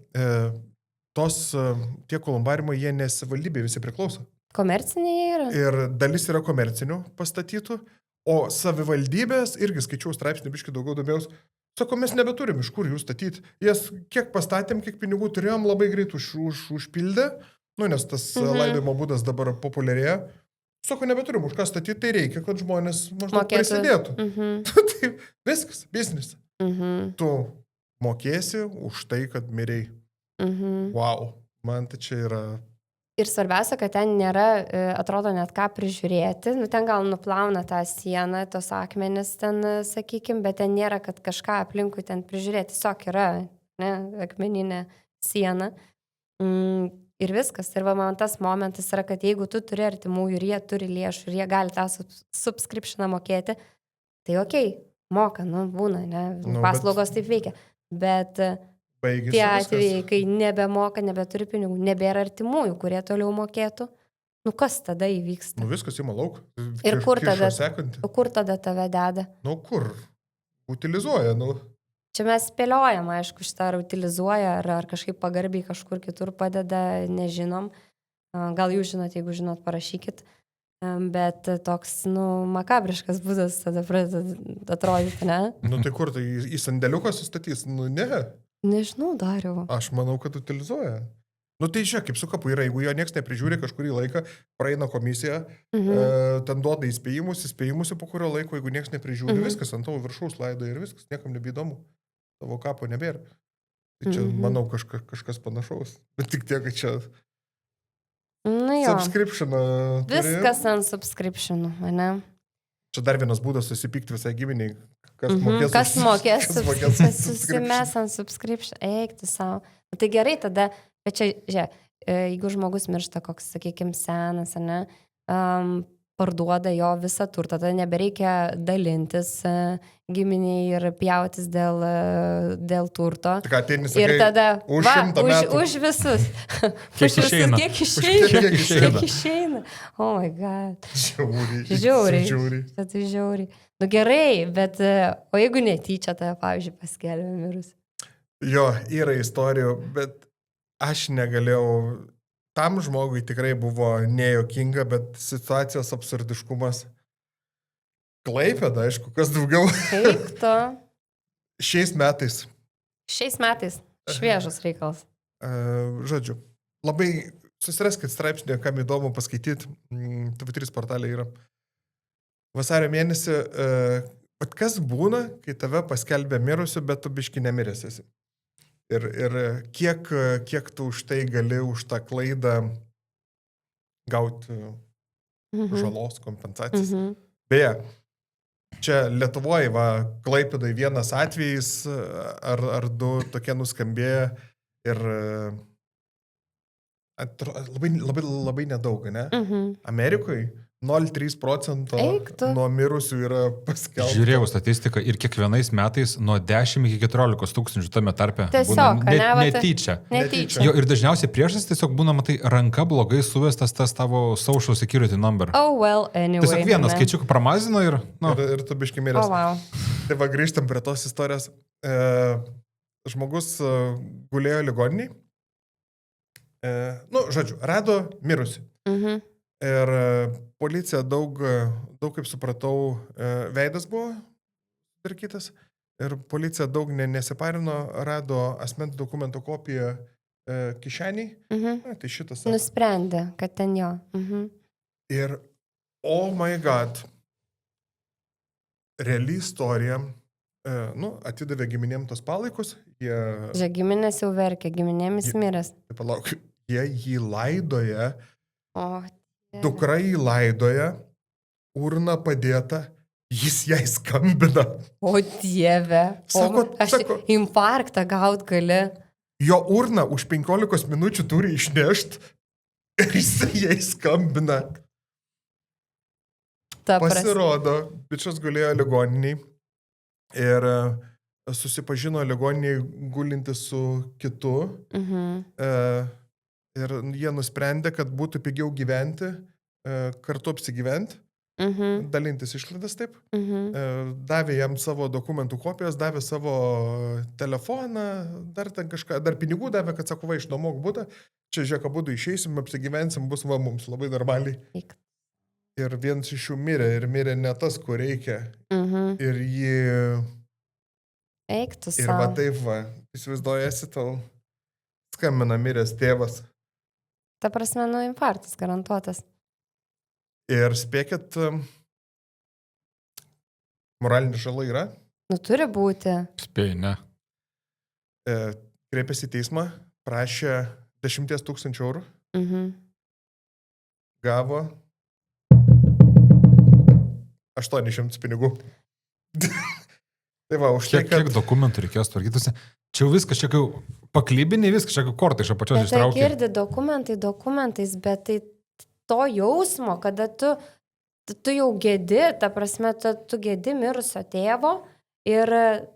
Tie kolumbarimai, jie nesivaldybė visi priklauso. Komerciniai yra? Ir dalis yra komercinių pastatytų, o savivaldybės, irgi skaičiau straipsnį, biškai daugiau domėjaus, sako, mes nebeturim iš kur jų statyti. Jas kiek pastatėm, kiek pinigų turėjom, labai greit užpildė, nes tas laidojimo būdas dabar populiarėja. Sako, nebeturim už ką statyti, tai reikia, kad žmonės maždaug Mokėtų. prisidėtų. Tai viskas, biznis. Tu mokėsi už tai, kad mirei. Wow, man tai čia yra... Ir svarbiausia, kad ten nėra, atrodo, net ką prižiūrėti. Nu, ten gal nuplauna tą sieną, tos akmenis ten, sakykim, bet ten nėra, kad kažką aplinkui ten prižiūrėti. Tiesiog yra, ne, akmeninė siena. Ir viskas. Ir va, man tas momentas yra, kad jeigu tu turi artimųjų ir jie turi lėšų ir jie gali tą subscriptioną mokėti, tai okei, moka, nu, būna, ne, paslaugos taip veikia. Bet... Baigėsi tie viskas. atvejai, kai nebemoka, nebeturi pinigų, nebėra artimųjų, kurie toliau mokėtų, nu kas tada įvyksta? Nu viskas ima lauk. Ir kur tada, Sekantį. kur tada tave deda? Nu kur? Utilizuoja, nu. Čia mes spėliojam, aišku, šitą ar utilizuoja, ar kažkaip pagarbiai kažkur kitur padeda, nežinom. Gal jūs žinot, jeigu žinot, parašykit. Bet toks, nu, makabriškas būdas tada pradeda atrodyti, ne? Nu tai kur, tai į sandėliuką sustatys? Nu ne. Nežinau, Dariau. Aš manau, kad utilizuoja. Nu tai žiūrėk, kaip su kapu yra, jeigu jo nieks neprižiūri kažkurį laiką, praeina komisija, ten duoda įspėjimus po kurio laiko, jeigu nieks neprižiūri, viskas ant tavo viršaus laido ir viskas, niekam nebeįdomu. Tavo kapo nebėra. Tai čia, manau, kažkas panašaus. Bet tik tiek, kad čia Nu jo. subscriptioną turi. Viskas ant subscriptionų, ne? Čia dar vienas būdas susipykti visai giminiai. Kas Kas mokės subscription. susimes ant subscription, eikti savo. Tai gerai tada, bet čia, žiūrėk, jeigu žmogus miršta koks, sakykime, senas, ne, parduoda jo visą turtą, tada nebereikia dalintis giminiai ir pjautis dėl turto. Tik ateini, sakai, Ir tada, už 100 metų. už visus. Kiek išeina? Kiek išeina. Oh my god. Žiauriai. Tai žiauriai. Nu gerai, bet o jeigu netyčia tave, pavyzdžiui, paskelbė mirus? Jo, yra istorijų, bet aš negalėjau, tam žmogui tikrai buvo nejuokinga, bet situacijos absurdiškumas. Klaipėda, aišku, kas daugiau. Kaip tu? Šiais metais. Šviežas reikalas. Žodžiu, labai susiraskit straipsnį, kam įdomu paskaityti, TV3 portalė yra. Vasario mėnesį, bet kas būna, kai tave paskelbė mirusiu, bet tu biški nemiręs esi. Ir kiek tu už tai gali, už tą klaidą gauti žalos kompensacijas. Beje, čia Lietuvoje, Klaipėdai vienas atvejis ar du tokie nuskambėjo ir labai nedaug, ne? Amerikoje 0,3% nuo mirusių yra paskelbta. Žiūrėjau statistiką ir kiekvienais metais nuo 10 iki 14 tūkstančių tame tarpe. Tiesiog, netyčia. Netyčia. Jo, ir dažniausiai priežastis tiesiog būna, matai, ranka blogai suvestas tas tavo social security number. Oh well, anyway. Tiesiog vienas skaičiuk pramazino ir... Nu. Ir tu biški miręs. Oh, wow. Tai va, grįžtam prie tos istorijos. Žmogus gulėjo ligoniniai. Žodžiu, rado mirusi. Ir policija daug, kaip supratau, veidas buvo tvarkytas. Ir policija daug nesiparino, rado asmens dokumento kopiją kišeniai. Tai šitas. Nusprendė, kad ten jo. Ir, oh my god, reali istorija, atidavė giminėm tos palaikus. Giminės jau verkia, giminėmis miręs. Palauk, jie jį laidoja. O, dukra jį laidoja, urna padėta, jis jai skambina. O dieve. Sako, infarktą gaut gali. Jo urna už 15 minučių turi išnešti ir jis jai skambina. Pasirodo, bičias gulėjo ligoniniai ir susipažino ligoniniai gulinti su kitu. Ir jie nusprendė, kad būtų pigiau gyventi, kartu apsigyventi, dalintis išlaidas taip. Davė jam savo dokumentų kopijas, davė savo telefoną, dar ten kažką, dar pinigų davė, kad sako, va, išnuomok butą, čia žiūrėk, abudu išeisim, apsigyvensim, bus va mums labai normaliai. Ir vienas iš jų mirė, ir mirė ne tas, ko reikia. Ir jį... Eiktų savo. Ir va taip va, įsivaizduojasi tau, skambina miręs tėvas. Ta prasme, infarktas garantuotas. Ir spėkit, moralinė žala yra. Nu, turi būti. Spėjai, ne. Kreipėsi į teismą, prašė 10 000 eurų, gavo 800 pinigų. Tai va, už tai, Kiek dokumentų reikės tvarkytusi? Čia jau viskas, čia jau paklybinė, viskas, čia jau kortai iš apačios Bet tai ištraukė. girdi dokumentais, bet tai to jausmo, kada tu jau gedi, ta prasme, tu gedi mirusio tėvo ir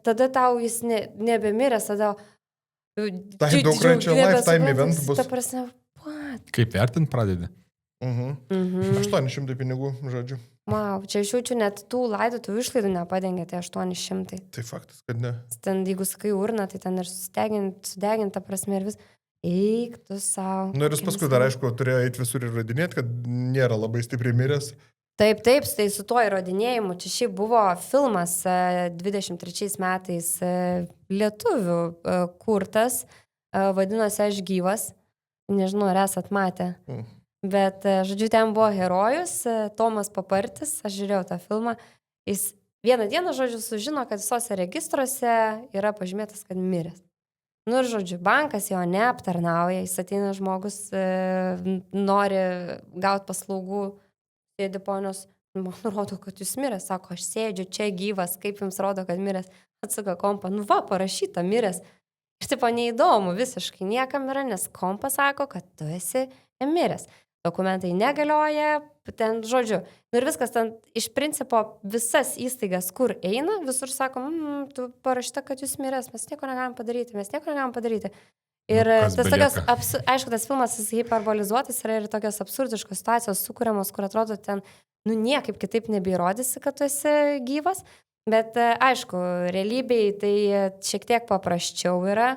tada tau jis nebemiręs, tada... Tai daugrančio lifetime event bus. Ta prasme, what? Kaip vertint pradedi? 800 pinigų, žodžiu. Wow, čia aš jaučiu net tų laidotuvių išlaidų nepadengia, tai 800. Tai faktas, kad ne. Ten, jeigu sakai urna, tai ten ir sudeginta prasme ir vis. Eik tu savo. Nu ir jis paskui dar, aišku, turėjo eiti visur ir įrodinėti, kad nėra labai stipriai miręs. Taip, tai su tuo įrodinėjimu. Čia šiaip buvo filmas 23 metais lietuvių kurtas, vadinosi Aš gyvas. Nežinau, ar esat matę. Bet, žodžiu, ten buvo herojus, Tomas Papartis, aš žiūrėjau tą filmą. Jis vieną dieną, žodžiu, sužino, kad visose registruose yra pažymėtas, kad miręs. Nu ir, žodžiu, bankas jo neaptarnauja, jis ateina žmogus, nori gauti paslaugų, sėdi ponios, man rodo, kad jūs miręs, sako, aš sėdžiu čia gyvas, kaip jums rodo, kad miręs, atsuka kompą, nu va, parašyta miręs. Ir tipo neįdomu, visiškai niekam yra, nes kompas sako, kad tu esi miręs. Dokumentai negalioja, ten, žodžiu, nu ir viskas ten, iš principo, visas įstaigas, kur eina, visur sako, tu parašyta, kad jūs miręs, mes nieko negalim padaryti. Ir tas tokios, aišku, tas filmas hiperbolizuotas yra ir tokios absurdiškos situacijos sukūriamos, kur atrodo ten, nu niekaip kitaip nebeįrodysi, kad tu esi gyvas, bet aišku, realybėj tai šiek tiek paprasčiau yra,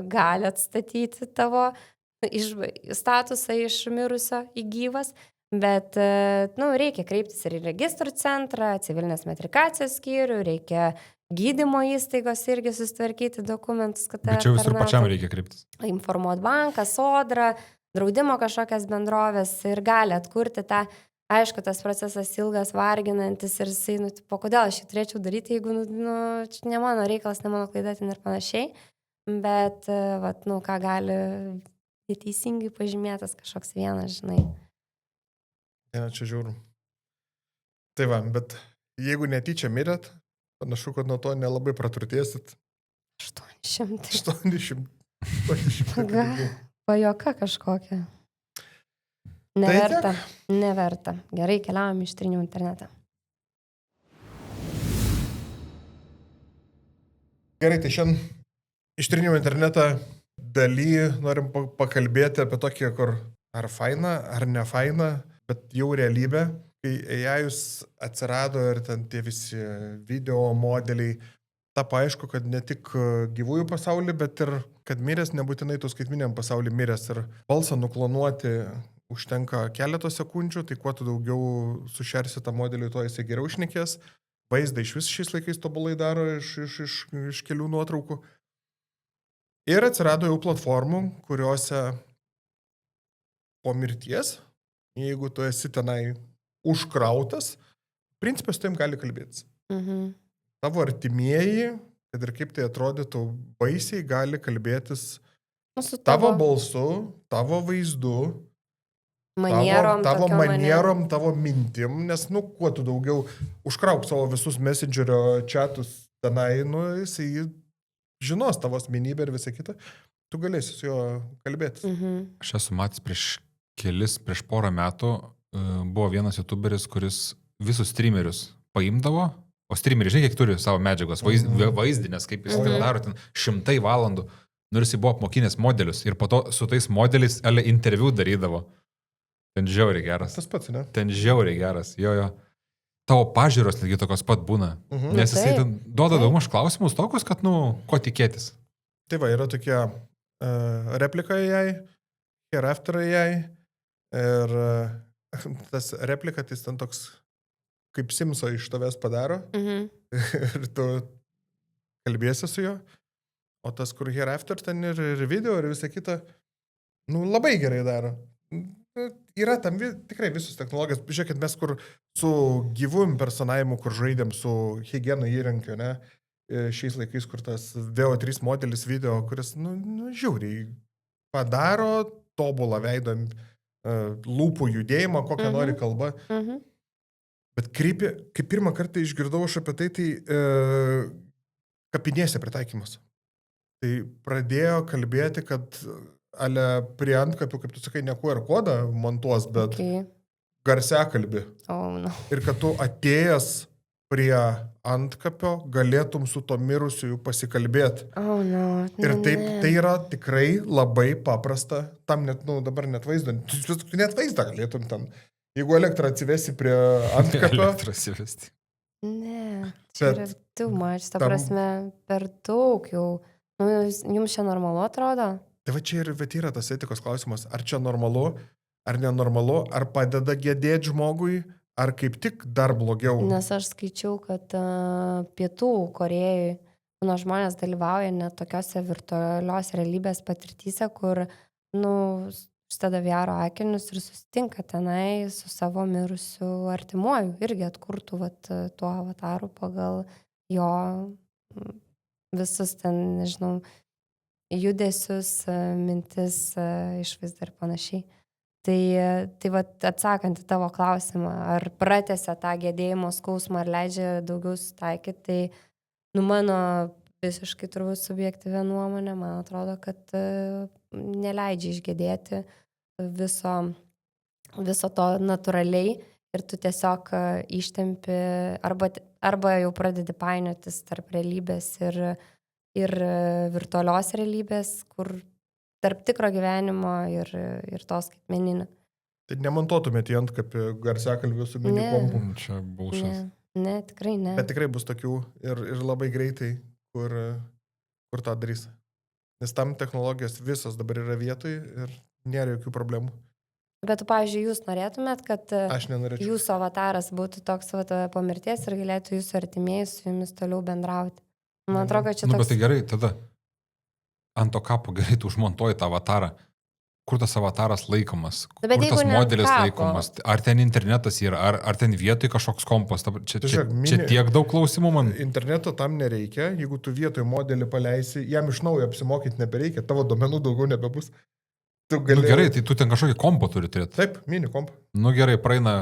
gali atstatyti tavo statusą iš mirusio į gyvas, bet, nu, reikia kreiptis ir į registrų centrą, civilinės metrikacijos skyrių, reikia gydymo įstaigos irgi susitvarkyti dokumentus, kad... Bet čia visur pačiam reikia kreiptis. Informuoti banką, sodrą, draudimo kažkokias bendrovės ir gali atkurti tą, aišku, tas procesas ilgas, varginantis ir jisai, nu, tipo, kodėl aš jį turėčiau daryti, jeigu, nu, ne mano reikalas, ne mano klaida ten ir panašiai, bet, vat, nu, ką gali... teisingai pažymėtas kažkoks vienas, žinai. Ne, čia žiūrim. Tai va, bet jeigu netyčia mirėt, panašu, kad nuo to nelabai praturtėsit. 800. Pajoka kažkokia. Neverta. Gerai, keliavom iš Trynių internetą. Gerai, tai šiandien iš Trynių internetą daly norim pakalbėti apie tokį, kur ar faina, ar ne faina, bet jau realybė, kai AI'us atsirado ir ten tie visi video modeliai, tapo aišku, kad ne tik gyvųjų pasaulį, bet ir kad miręs nebūtinai tu skaitminiam pasaulį miręs ir balsą nuklonuoti užtenka keletos sekundžių, tai kuo tu daugiau sušersi tą modelį, tuo jisai geriau šnekės. Vaizdą iš vis šiais laikais tobulai daro iš kelių nuotraukų. Ir atsirado jau platformų, kuriuose po mirties, jeigu tu esi tenai užkrautas, principas su tavim gali kalbėtis. Tavo artimieji, kad ir kaip tai atrodytų baisiai, gali kalbėtis tavo balsu, tavo vaizdu, tavo manierom, tavo mintim, nes, nu, kuo tu daugiau užkrauk savo visus messengerio chatus tenai, nu, jisai žinos tavo asmenybę ir visą kitą, tu galėsi su juo kalbėtis. Aš esu matęs prieš porą metų, buvo vienas youtuberis, kuris visus streamerius paimdavo, o streameriai, žinai, kiek turi savo medžiagos, vaizdinės, kaip jis ten daro, ten 100 valandų, nu ir jis buvo apmokinęs modelius ir po to su tais modeliais interviu darydavo. Ten žiauriai geras. Tas pats, ne? Ten žiauriai geras, jo. Tavo pažiūros netgi tokios pat būna. Nes jisai ten duoda daugmaž klausimus tokius, kad, nu, ko tikėtis. Tai va, yra tokia replika AI, hereafter AI ir tas replika, tai ten toks kaip Simso iš tavęs padaro ir tu kalbėsi su juo, o tas, kur hereafter ten ir video ir visą kitą, nu, labai gerai daro. yra tam tikrai visos technologijos. Žiūrėkit, mes kur su gyvų impersonavimu, kur žaidėm su higieno įrankiu, ne? Šiais laikais, kur tas VO3 modelis video, kuris, žiauriai padaro tobulą veidą, lūpų judėjimą, kokią nori kalbą. Bet kai pirmą kartą išgirdau aš apie tai, kapinėse pritaikymas. Tai pradėjo kalbėti, kad prie antkapių, kaip tu sakai, ne QR kodą montuos, bet garsiakalbį. Ir kad tu atėjęs prie antkapio galėtum su to mirusiu pasikalbėti. Ir taip, tai yra tikrai labai paprasta, tam net, dabar net vaizdą, tu net vaizdą galėtum ten, jeigu elektrą atsivesi prie antkapio. Elektrą atsivesti. Ne, čia yra too much, ta prasme, per daug jau. Jums čia normalu atrodo? Tai va čia ir yra tas etikos klausimas, ar čia normalu, ar nenormalu, ar padeda gedėti žmogui, ar kaip tik dar blogiau. Nes aš skaičiau, kad Pietų Korėjai žmonės dalyvauja net tokiose virtualios realybės patirtyse, kur, užsideda VR akinius ir susitinka tenai su savo mirusiu artimuoju, irgi atkurtų tuo avataru pagal jo visus ten, nežinau, judesius, mintis, išvaizdą ir panašiai. Tai atsakant į tavo klausimą, ar pratęsia tą gedėjimo skausmą, ar leidžia daugiau sutaikyti, tai mano visiškai turbūt subjektyvė nuomonė, man atrodo, kad neleidžia išgedėti viso to natūraliai ir tu tiesiog ištempi arba jau pradedi painiotis tarp realybės ir virtualios realybės, kur tarp tikro gyvenimo ir tos skaitmeninio. Tai nemontuotumėte į antkapį garsiakalbių su minikompu. Čia bullshit. Ne, tikrai ne. Bet tikrai bus tokių ir labai greitai, kur tą darys. Nes tam technologijos visos dabar yra vietoj ir nėra jokių problemų. Bet, pavyzdžiui, jūs norėtumėt, kad jūsų avataras būtų toks po mirties ir galėtų jūsų artimieji su jumis toliau bendrauti. Man atrodo, kad čia toks... Bet tai gerai, tada ant to kapo gerai tu užmontuoji tą avatarą. Kur tas avataras laikomas? Kur tas modelis laikomas? Ar ten internetas yra? Ar ten vietoj kažkoks kompas? Čia tiek daug klausimų man. Interneto tam nereikia. Jeigu tu vietoj modelį paleisi, jam iš naujo apsimokyti nebereikia. Tavo duomenų daugiau nebebus. Gerai, tai tu ten kažkokį kompą turi turėti. Taip, mini kompą. Gerai, praeina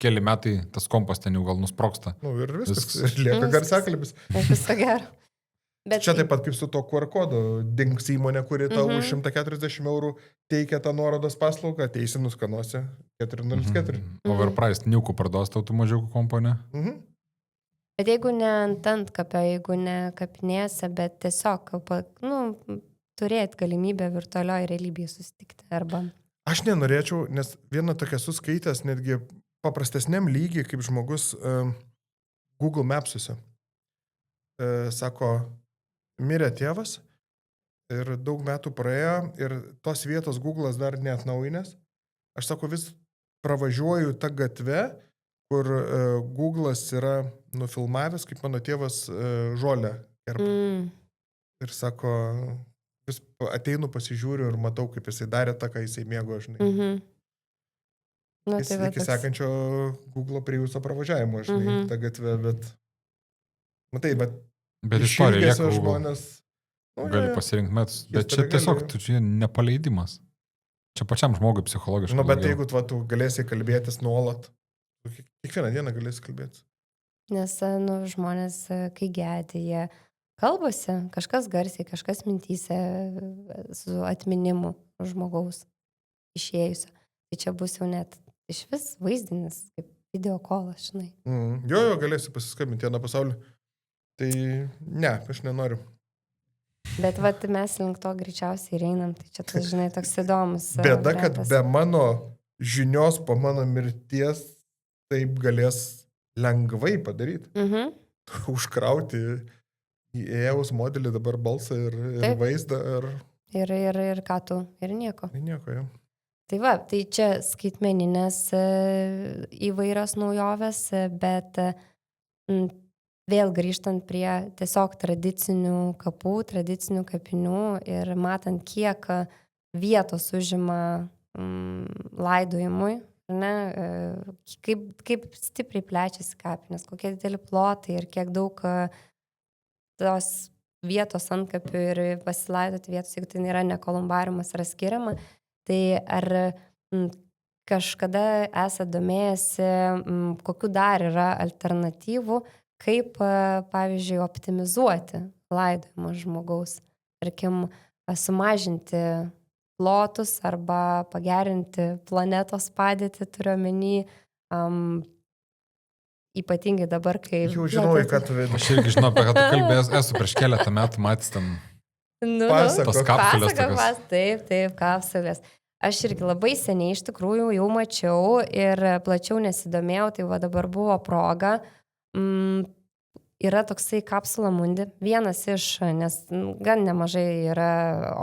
keli metai, tas kompas ten jau gal nusproksta. Ir viskas. Ir lieka garsiakalbis. Viso gero. Bet čia taip pat kaip su to QR kodu. Dings įmonė, kuri tau už 140 eurų teikia tą nuorodos paslaugą, ateisi nuskanuosi 404. Overpriced niukų parduos tau tų mažiukų kompo, ne? Bet jeigu ne ant antkapio, jeigu ne kapinėse, bet tiesiog, turėti galimybę virtualioje realybėje susitikti arba... Aš nenorėčiau, nes vieną tokią suskaitęs netgi paprastesniam lygiai, kaip žmogus Google Mapsuose. Sako, mirė tėvas ir daug metų praėjo ir tos vietos Google'as dar neatnaujinęs. Aš sako, vis pravažiuoju tą gatvę, kur Google'as yra nufilmavęs, kaip mano tėvas žolę kerpa. Ir sako, vis ateinu, pasižiūriu ir matau, kaip jisai darė tą, ką jisai mėgo, žinai. Iki sekančio Google'o prie jūsų pravažiavimo, žinai, tą gatvę, bet... Matai, bet istorija lieka žmonės... Gali pasirinkti metus, bet čia tiesiog čia nepaleidimas. Čia pačiam žmogui psichologiškai. Bet jeigu tu galėsi kalbėtis nuolat, kiekvieną dieną galėsi kalbėtis. Nes žmonės, kai gedi, jie kalbasi, kažkas garsiai, kažkas mintyse su atminimu žmogaus išėjusio. Tai čia bus jau net iš vis vaizdinis, kaip videokolas, žinai. Jo, galėsi pasiskambinti vieną pasaulį. Tai ne, aš nenoriu. Bet mes link to greičiausiai einam, tai čia, žinai, toks įdomus. Bėda, kad be mano žinios po mano mirties taip galės lengvai padaryti. Užkrauti į EOS modelį dabar balsą ir vaizdą. Ir ką tu? Ir nieko. Nieko, jau. Tai tai čia skaitmeninės įvairios naujovės, bet vėl grįžtant prie tiesiog tradicinių kapų, tradicinių kapinių ir matant, kiek vietos užima laidojimui, ne, kaip stipriai plečiasi kapinės, kokie dideli plotai ir kiek daug tos vietos antkapių ir pasilaidoti vietos, jeigu tai nėra ne kolumbariumas, yra skiriama, tai ar kažkada esate domėjęsi, kokiu dar yra alternatyvų, kaip, pavyzdžiui, optimizuoti laidojimą žmogaus, tarkim, sumažinti plotus arba pagerinti planetos padėtį, turiu omeny, ypatingai dabar, kai... Jau žinojai, kad tu vėdai. Aš irgi žinau, apie ką tu kalbėjęs, esu prieš keletą metų matęs ten Pasakok. tas kapsulės. Taip, kapsulės. Aš irgi labai seniai iš tikrųjų jau mačiau ir plačiau nesidomėjau, tai va dabar buvo proga. Yra toksai kapsula mundi, vienas iš, nes gan nemažai yra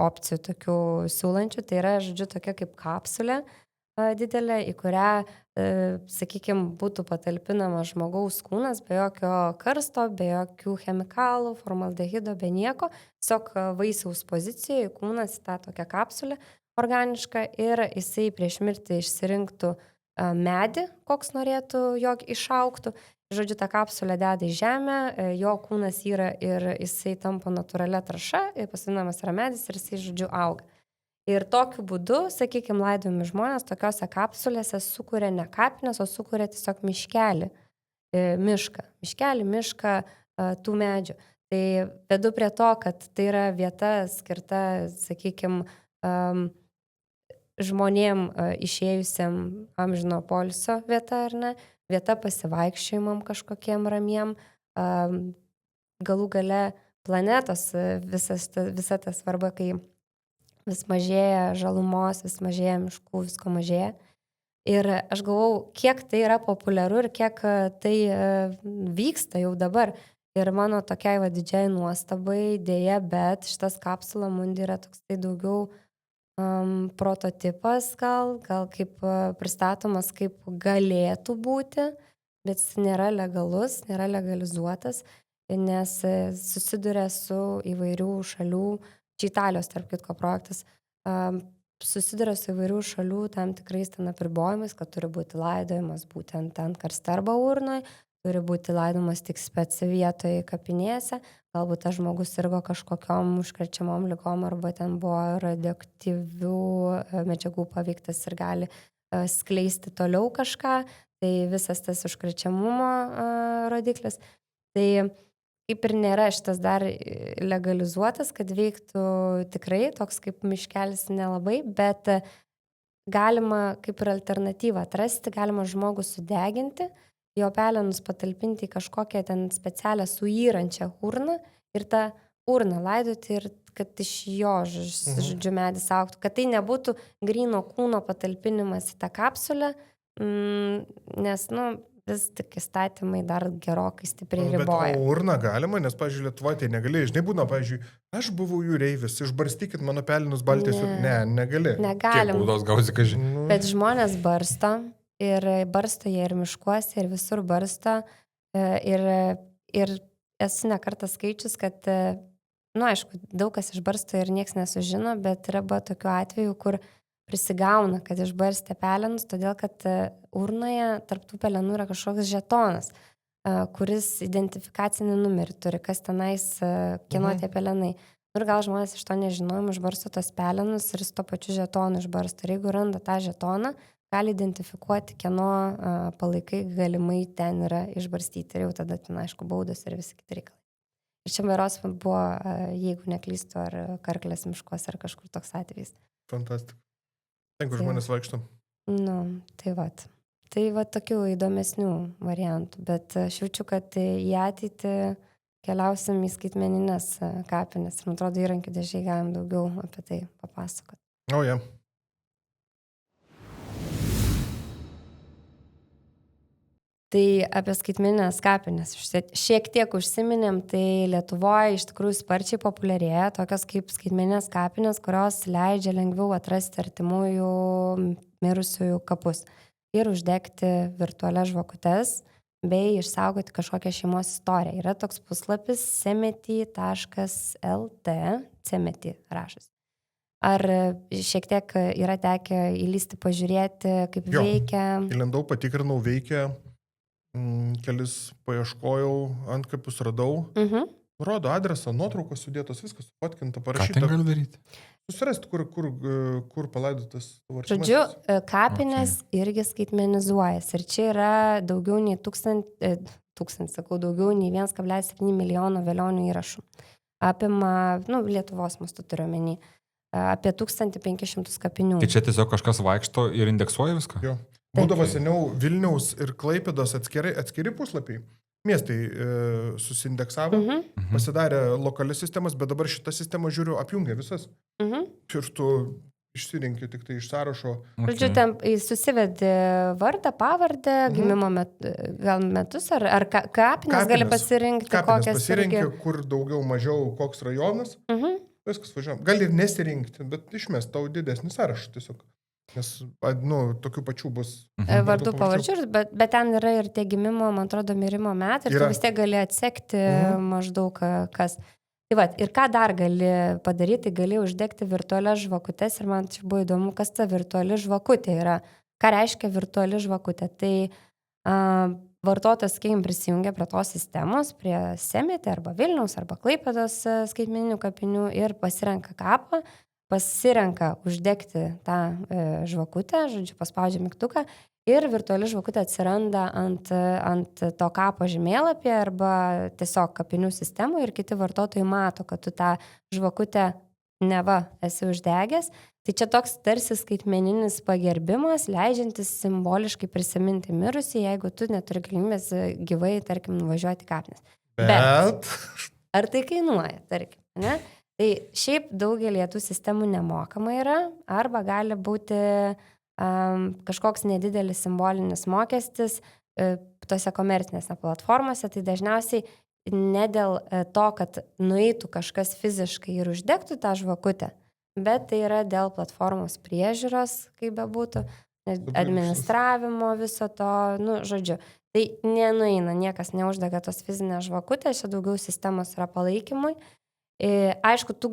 opcijų tokių siūlančių, tai yra, žodžiu, tokia kaip kapsulė didelė, į kurią, sakykime, būtų patalpinama žmogaus kūnas be jokio karsto, be jokių chemikalų, formaldehido, be nieko, tiesiog vaisiaus pozicijoje kūnas į tą tokią kapsulę organišką ir jisai prieš mirtį išsirinktų medį, koks norėtų, jog išauktų. Žodžiu, tą kapsulę deda į žemę, jo kūnas yra ir jisai tampa natūralia trąša, pasinamas yra medis ir jisai, žodžiu, auga. Ir tokiu būdu, sakykime, laidojami žmonės tokiose kapsulėse sukuria ne kapines, o sukuria tiesiog miškelį, mišką tų medžių. Tai vedu prie to, kad tai yra vieta skirta, sakykime, žmonėm išėjusiam amžino poilsio vieta, ar ne? Vieta pasivaikščiojimam kažkokiem ramiem, galų gale planetos, visa ta svarba, kai vis mažėja žalumos, vis mažėja miškų, visko mažėja. Ir aš galvau, kiek tai yra populiaru ir kiek tai vyksta jau dabar. Ir mano tokiai didžiai nuostabai dėja, bet šitas kapsula mundi yra toks tai daugiau prototipas, gal kaip pristatomas, kaip galėtų būti, bet jis nėra legalus, nėra legalizuotas, nes susiduria su įvairių šalių, čia Italijos, tarp kitko, projektas, susiduria su įvairių šalių tam tikrais ten apribojimais, kad turi būti laidojimas būtent ten karste arba urnoje, turi būti laidojimas tik speci vietoje kapinėse, galbūt tas žmogus sirgo kažkokiom užkrečiamom ligom arba ten buvo radioaktyvių medžiagų paveiktas ir gali skleisti toliau kažką, tai visas tas užkrečiamumo rodiklis. Tai kaip ir nėra šitas dar legalizuotas, kad veiktų tikrai, toks kaip miškelis nelabai, bet galima kaip ir alternatyvą atrasti, galima žmogų sudeginti, jo pelenus patalpinti į kažkokią ten specialią suyrančią urną ir tą urną laidoti ir kad iš jo, žodžiu, medis augtų, kad tai nebūtų gryno kūno patalpinimas į tą kapsulę, nes, vis tik įstatymai dar gerokai stipriai riboja. Bet urną galima, nes, pavyzdžiui, Lietuvoje tai negali, žinai, būna, pavyzdžiui, aš buvau jūreivis, išbarstykit mano pelinus baltės, negali. Negalim. Kiek baudos gausi, ką žinai. Bet žmonės barsto ir barsto jie ir miškuose, ir visur barsto. Ir esu nekartą skaičius, kad, aišku, daug kas išbarsto ir nieks nesužino, bet yra buvo tokių atvejų, kur prisigauna, kad išbarstė pelenus, todėl kad urnoje tarp tų pelenų yra kažkoks žetonas, kuris identifikacinį numerį turi, kas tenais, kieno tie pelenai. Ir gal žmonės iš to nežinojom, išbarsto tos pelenus ir su to pačiu žetonu išbarsto. Ir jeigu randa tą žetoną, gali identifikuoti, kieno palaikai galimai ten yra išbarstyti. Ir jau tada ten, aišku, baudos ir visi kiti reikalai. Ir čia beros buvo, jeigu neklystu, ar Karklės miškuose, ar kažkur toks atvejis. Fantastika. Ten, kur žmonės vaikšto. Tai va. Tai va tokių įdomesnių variantų, bet aš jaučiu, kad į ateitį keliausim į skaitmeninės kapines ir, man atrodo, įrankių dėžiai galim daugiau apie tai papasakoti. Yeah. Tai apie skaitmeninės kapines šiek tiek užsiminėm, tai Lietuvoje iš tikrųjų sparčiai populiarėja tokios kaip skaitmeninės kapinės, kurios leidžia lengviau atrasti artimųjų mirusiųjų kapus ir uždegti virtualias žvakutes bei išsaugoti kažkokią šeimos istoriją. Yra toks puslapis cemety.lt, cemety rašas. Ar šiek tiek yra tekę įlysti, pažiūrėti, kaip Jo. veikia? Įlendau, patikrinau, veikia, kelis paieškojau, antkapius radau. Rodo adresą, nuotraukos sudėtos, viskas sufotkinta, Ką ten parašyta. gali daryti? Susirasti, kur palaidotas tavo Žodžiu, artimasis. kapinės irgi skaitmenizuojas. Ir čia yra daugiau nei 1,7 milijono vėlionių įrašų. Apima, Lietuvos mastu turiu omeny, apie 1500 kapinių. Tai čia tiesiog kažkas vaikšto ir indeksuoja viską? Jo. Būdavo seniau Vilniaus ir Klaipėdos atskiri puslapiai. Miestai susindeksavo, pasidarė lokalias sistemas, bet dabar šitą sistemą žiūriu apjungia visas. Ir tu išsirinki tik tai iš sąrašo. Žodžiu, ten susivedi vardą, pavardę, gimimo metus, ar kapinės gali pasirinkti, Kapinės pasirinkti, kur daugiau, mažiau, koks rajonas. Viskas važiuojam. Gali ir nesirinkti, bet išmest tau didesnį sąrašą tiesiog. Nes, tokių pačių bus. Vardų pavardžių, bet ten yra ir tie gimimo, man atrodo, mirimo metai, ir tu vis tiek gali atsekti maždaug kas. Tai va, ir ką dar gali padaryti, gali uždegti virtualias žvakutes, ir man čia buvo įdomu, kas ta virtuali žvakutė yra. Ką reiškia virtuali žvakutė? Tai vartotojas, sakykim, prisijungia prie tos sistemos, prie Semitė arba Vilniaus arba Klaipėdos skaitmeninių kapinių ir pasirenka kapą, pasirenka uždegti tą žvakutę, žodžiu, paspaudžia mygtuką ir virtuali žvakutė atsiranda ant to kapo žemėlapį arba tiesiog kapinių sistemų ir kiti vartotojai mato, kad tu tą žvakutę neva esi uždegęs. Tai čia toks tarsi skaitmeninis pagerbimas, leidžiantis simboliškai prisiminti mirusį, jeigu tu neturi galimybės gyvai, tarkim, nuvažiuoti į kapines. Bet ar tai kainuoja, tarkim, ne? Tai šiaip daugelį tų sistemų nemokama yra, arba gali būti kažkoks nedidelis simbolinis mokestis tose komercinėse platformose. Tai dažniausiai ne dėl to, kad nueitų kažkas fiziškai ir uždegtų tą žvakutę, bet tai yra dėl platformos priežiūros, kaip bebūtų, administravimo viso to, žodžiu. Tai nenueina, niekas neuždega tos fizinės žvakutės, čia daugiau sistemos yra palaikymui. Aišku, tu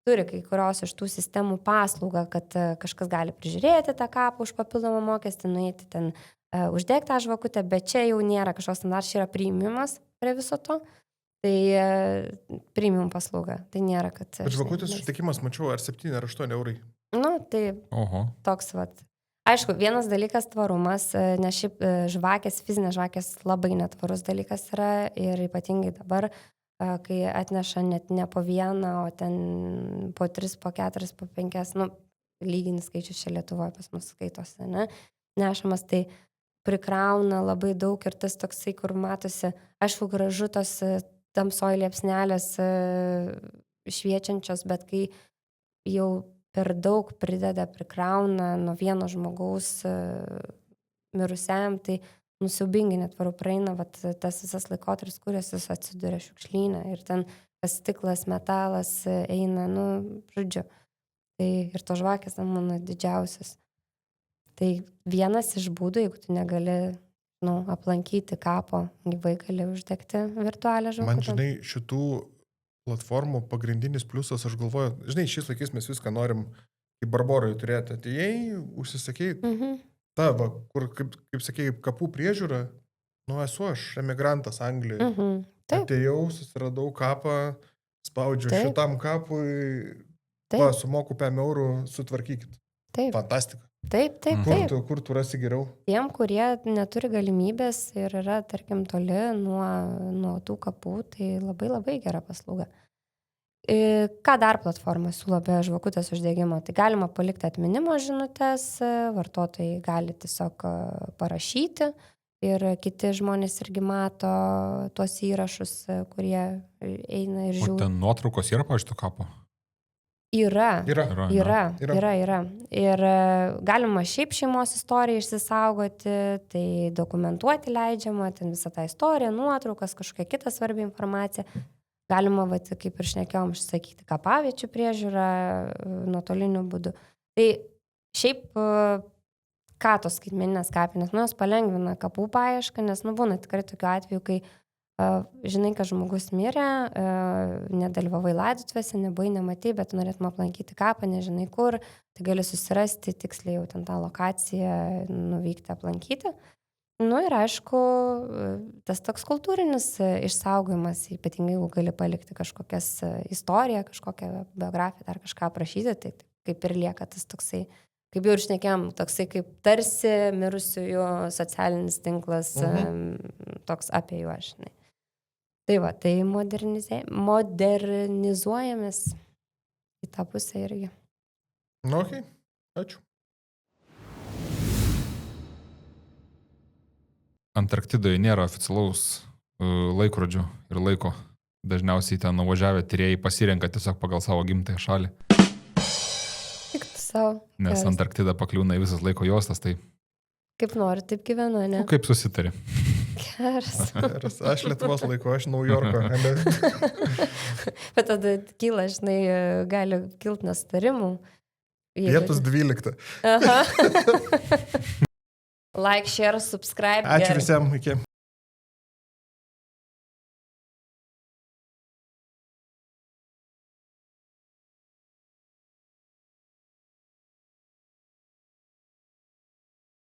turi kai kurios iš tų sistemų paslaugą, kad kažkas gali prižiūrėti tą kapą už papildomą mokestį, nueiti ten uždegti tą žvakutę, bet čia jau nėra kažkoks standartas, čia yra priimimas prie viso to. Tai premium paslauga, tai nėra, kad... Bet žvakutės uždegimas, mačiau, ar 7 ar 8 eurai. Tai toks vat. Aišku, vienas dalykas tvarumas, nes šiaip fizinės žvakės labai netvarus dalykas yra ir ypatingai dabar, kai atneša net ne po vieną, o ten po 3, po 4, po 5, lyginis skaičius čia Lietuvoje pas mus skaitosi, ne? Nešamas, tai prikrauna labai daug ir tas toksai, kur matosi, aišku, gražu tos tamsoj liepsnelės šviečiančios, bet kai jau per daug prikrauna nuo vieno žmogaus mirusiam, tai nusiaubingai netvaru praeina, tas visas laikotarpis, kurias jis atsiduria šiukšlyne ir ten stiklas, metalas eina, žodžiu. Tai ir to žvakės mano didžiausias. Tai vienas iš būdų, jeigu tu negali aplankyti kapo, gyvai gali uždegti virtualią žvakutę. Man, žinai, šitų platformų pagrindinis pliusas, aš galvoju, žinai, šiais laikais mes viską norim į Barborai turėti. Atėjai, užsisakei, kur, kaip sakėjai, kapų priežiūra, esu aš emigrantas Anglijoje. Atėjau, susiradau kapą, spaudžiu šitam kapui, sumoku 5 eurų, sutvarkykit. Fantastika. Taip. Kur tu rasi geriau? Tiem, kurie neturi galimybės ir yra, tarkim, toli nuo tų kapų, tai labai labai gera paslauga. Ką dar platforma siūlo be žvakutės uždegimo? Tai galima palikti atminimo žinutes, vartotojai gali tiesiog parašyti ir kiti žmonės irgi mato tuos įrašus, kurie eina ir žiūri. O ten nuotraukos yra, pavyzdžiui, to kapo? Yra. Ir galima šiaip šeimos istoriją išsisaugoti, tai dokumentuoti leidžiama, ten visą tą istoriją, nuotraukas, kažkokia kita svarbi informacija. Galima, kaip ir šnekėjom, išsakyti kapaviečių priežiūrą nuotoliniu būdu. Tai šiaip, ką tos skaitmeninės kapinės, jos palengvina kapų paiešką, nes būna tikrai tokiu atveju, kai Žinai, kad žmogus mirė, nedalyvavai laidotuvėse, nebuvai, nematai, bet norėtum aplankyti kapą, nežinai kur, tai gali susirasti tiksliai jau ten tą lokaciją, nuvykti aplankyti. Nu ir aišku, tas toks kultūrinis išsaugojimas, ypatingai jeigu gali palikti kažkokias istoriją, kažkokią biografiją ar kažką aprašyti, tai kaip ir lieka tas toksai, kaip jau ir šnekėjom, toksai kaip tarsi mirusiųjų socialinis tinklas, toks apie juos, žinai. Tai va, tai modernizuojamės į tą pusę irgi. Nu, okei, ačiū. Antarktidoje nėra oficialaus laikrodžių ir laiko. Dažniausiai ten nuvažiavę tyrėjai pasirenka tiesiog pagal savo gimtąją šalį. Tik tu savo. Nes Antarktida pakliūna į visas laiko juostas, tai... Kaip nori, taip gyvenu, ne? Nu, kaip susitari. Geras. Aš Lietuvos laiko, aš New Yorko. Bet tada kyla, žinai, gali kilti nesutarimų. Vietus 12. Aha. Like, share, subscribe. Ačiū visiems, iki.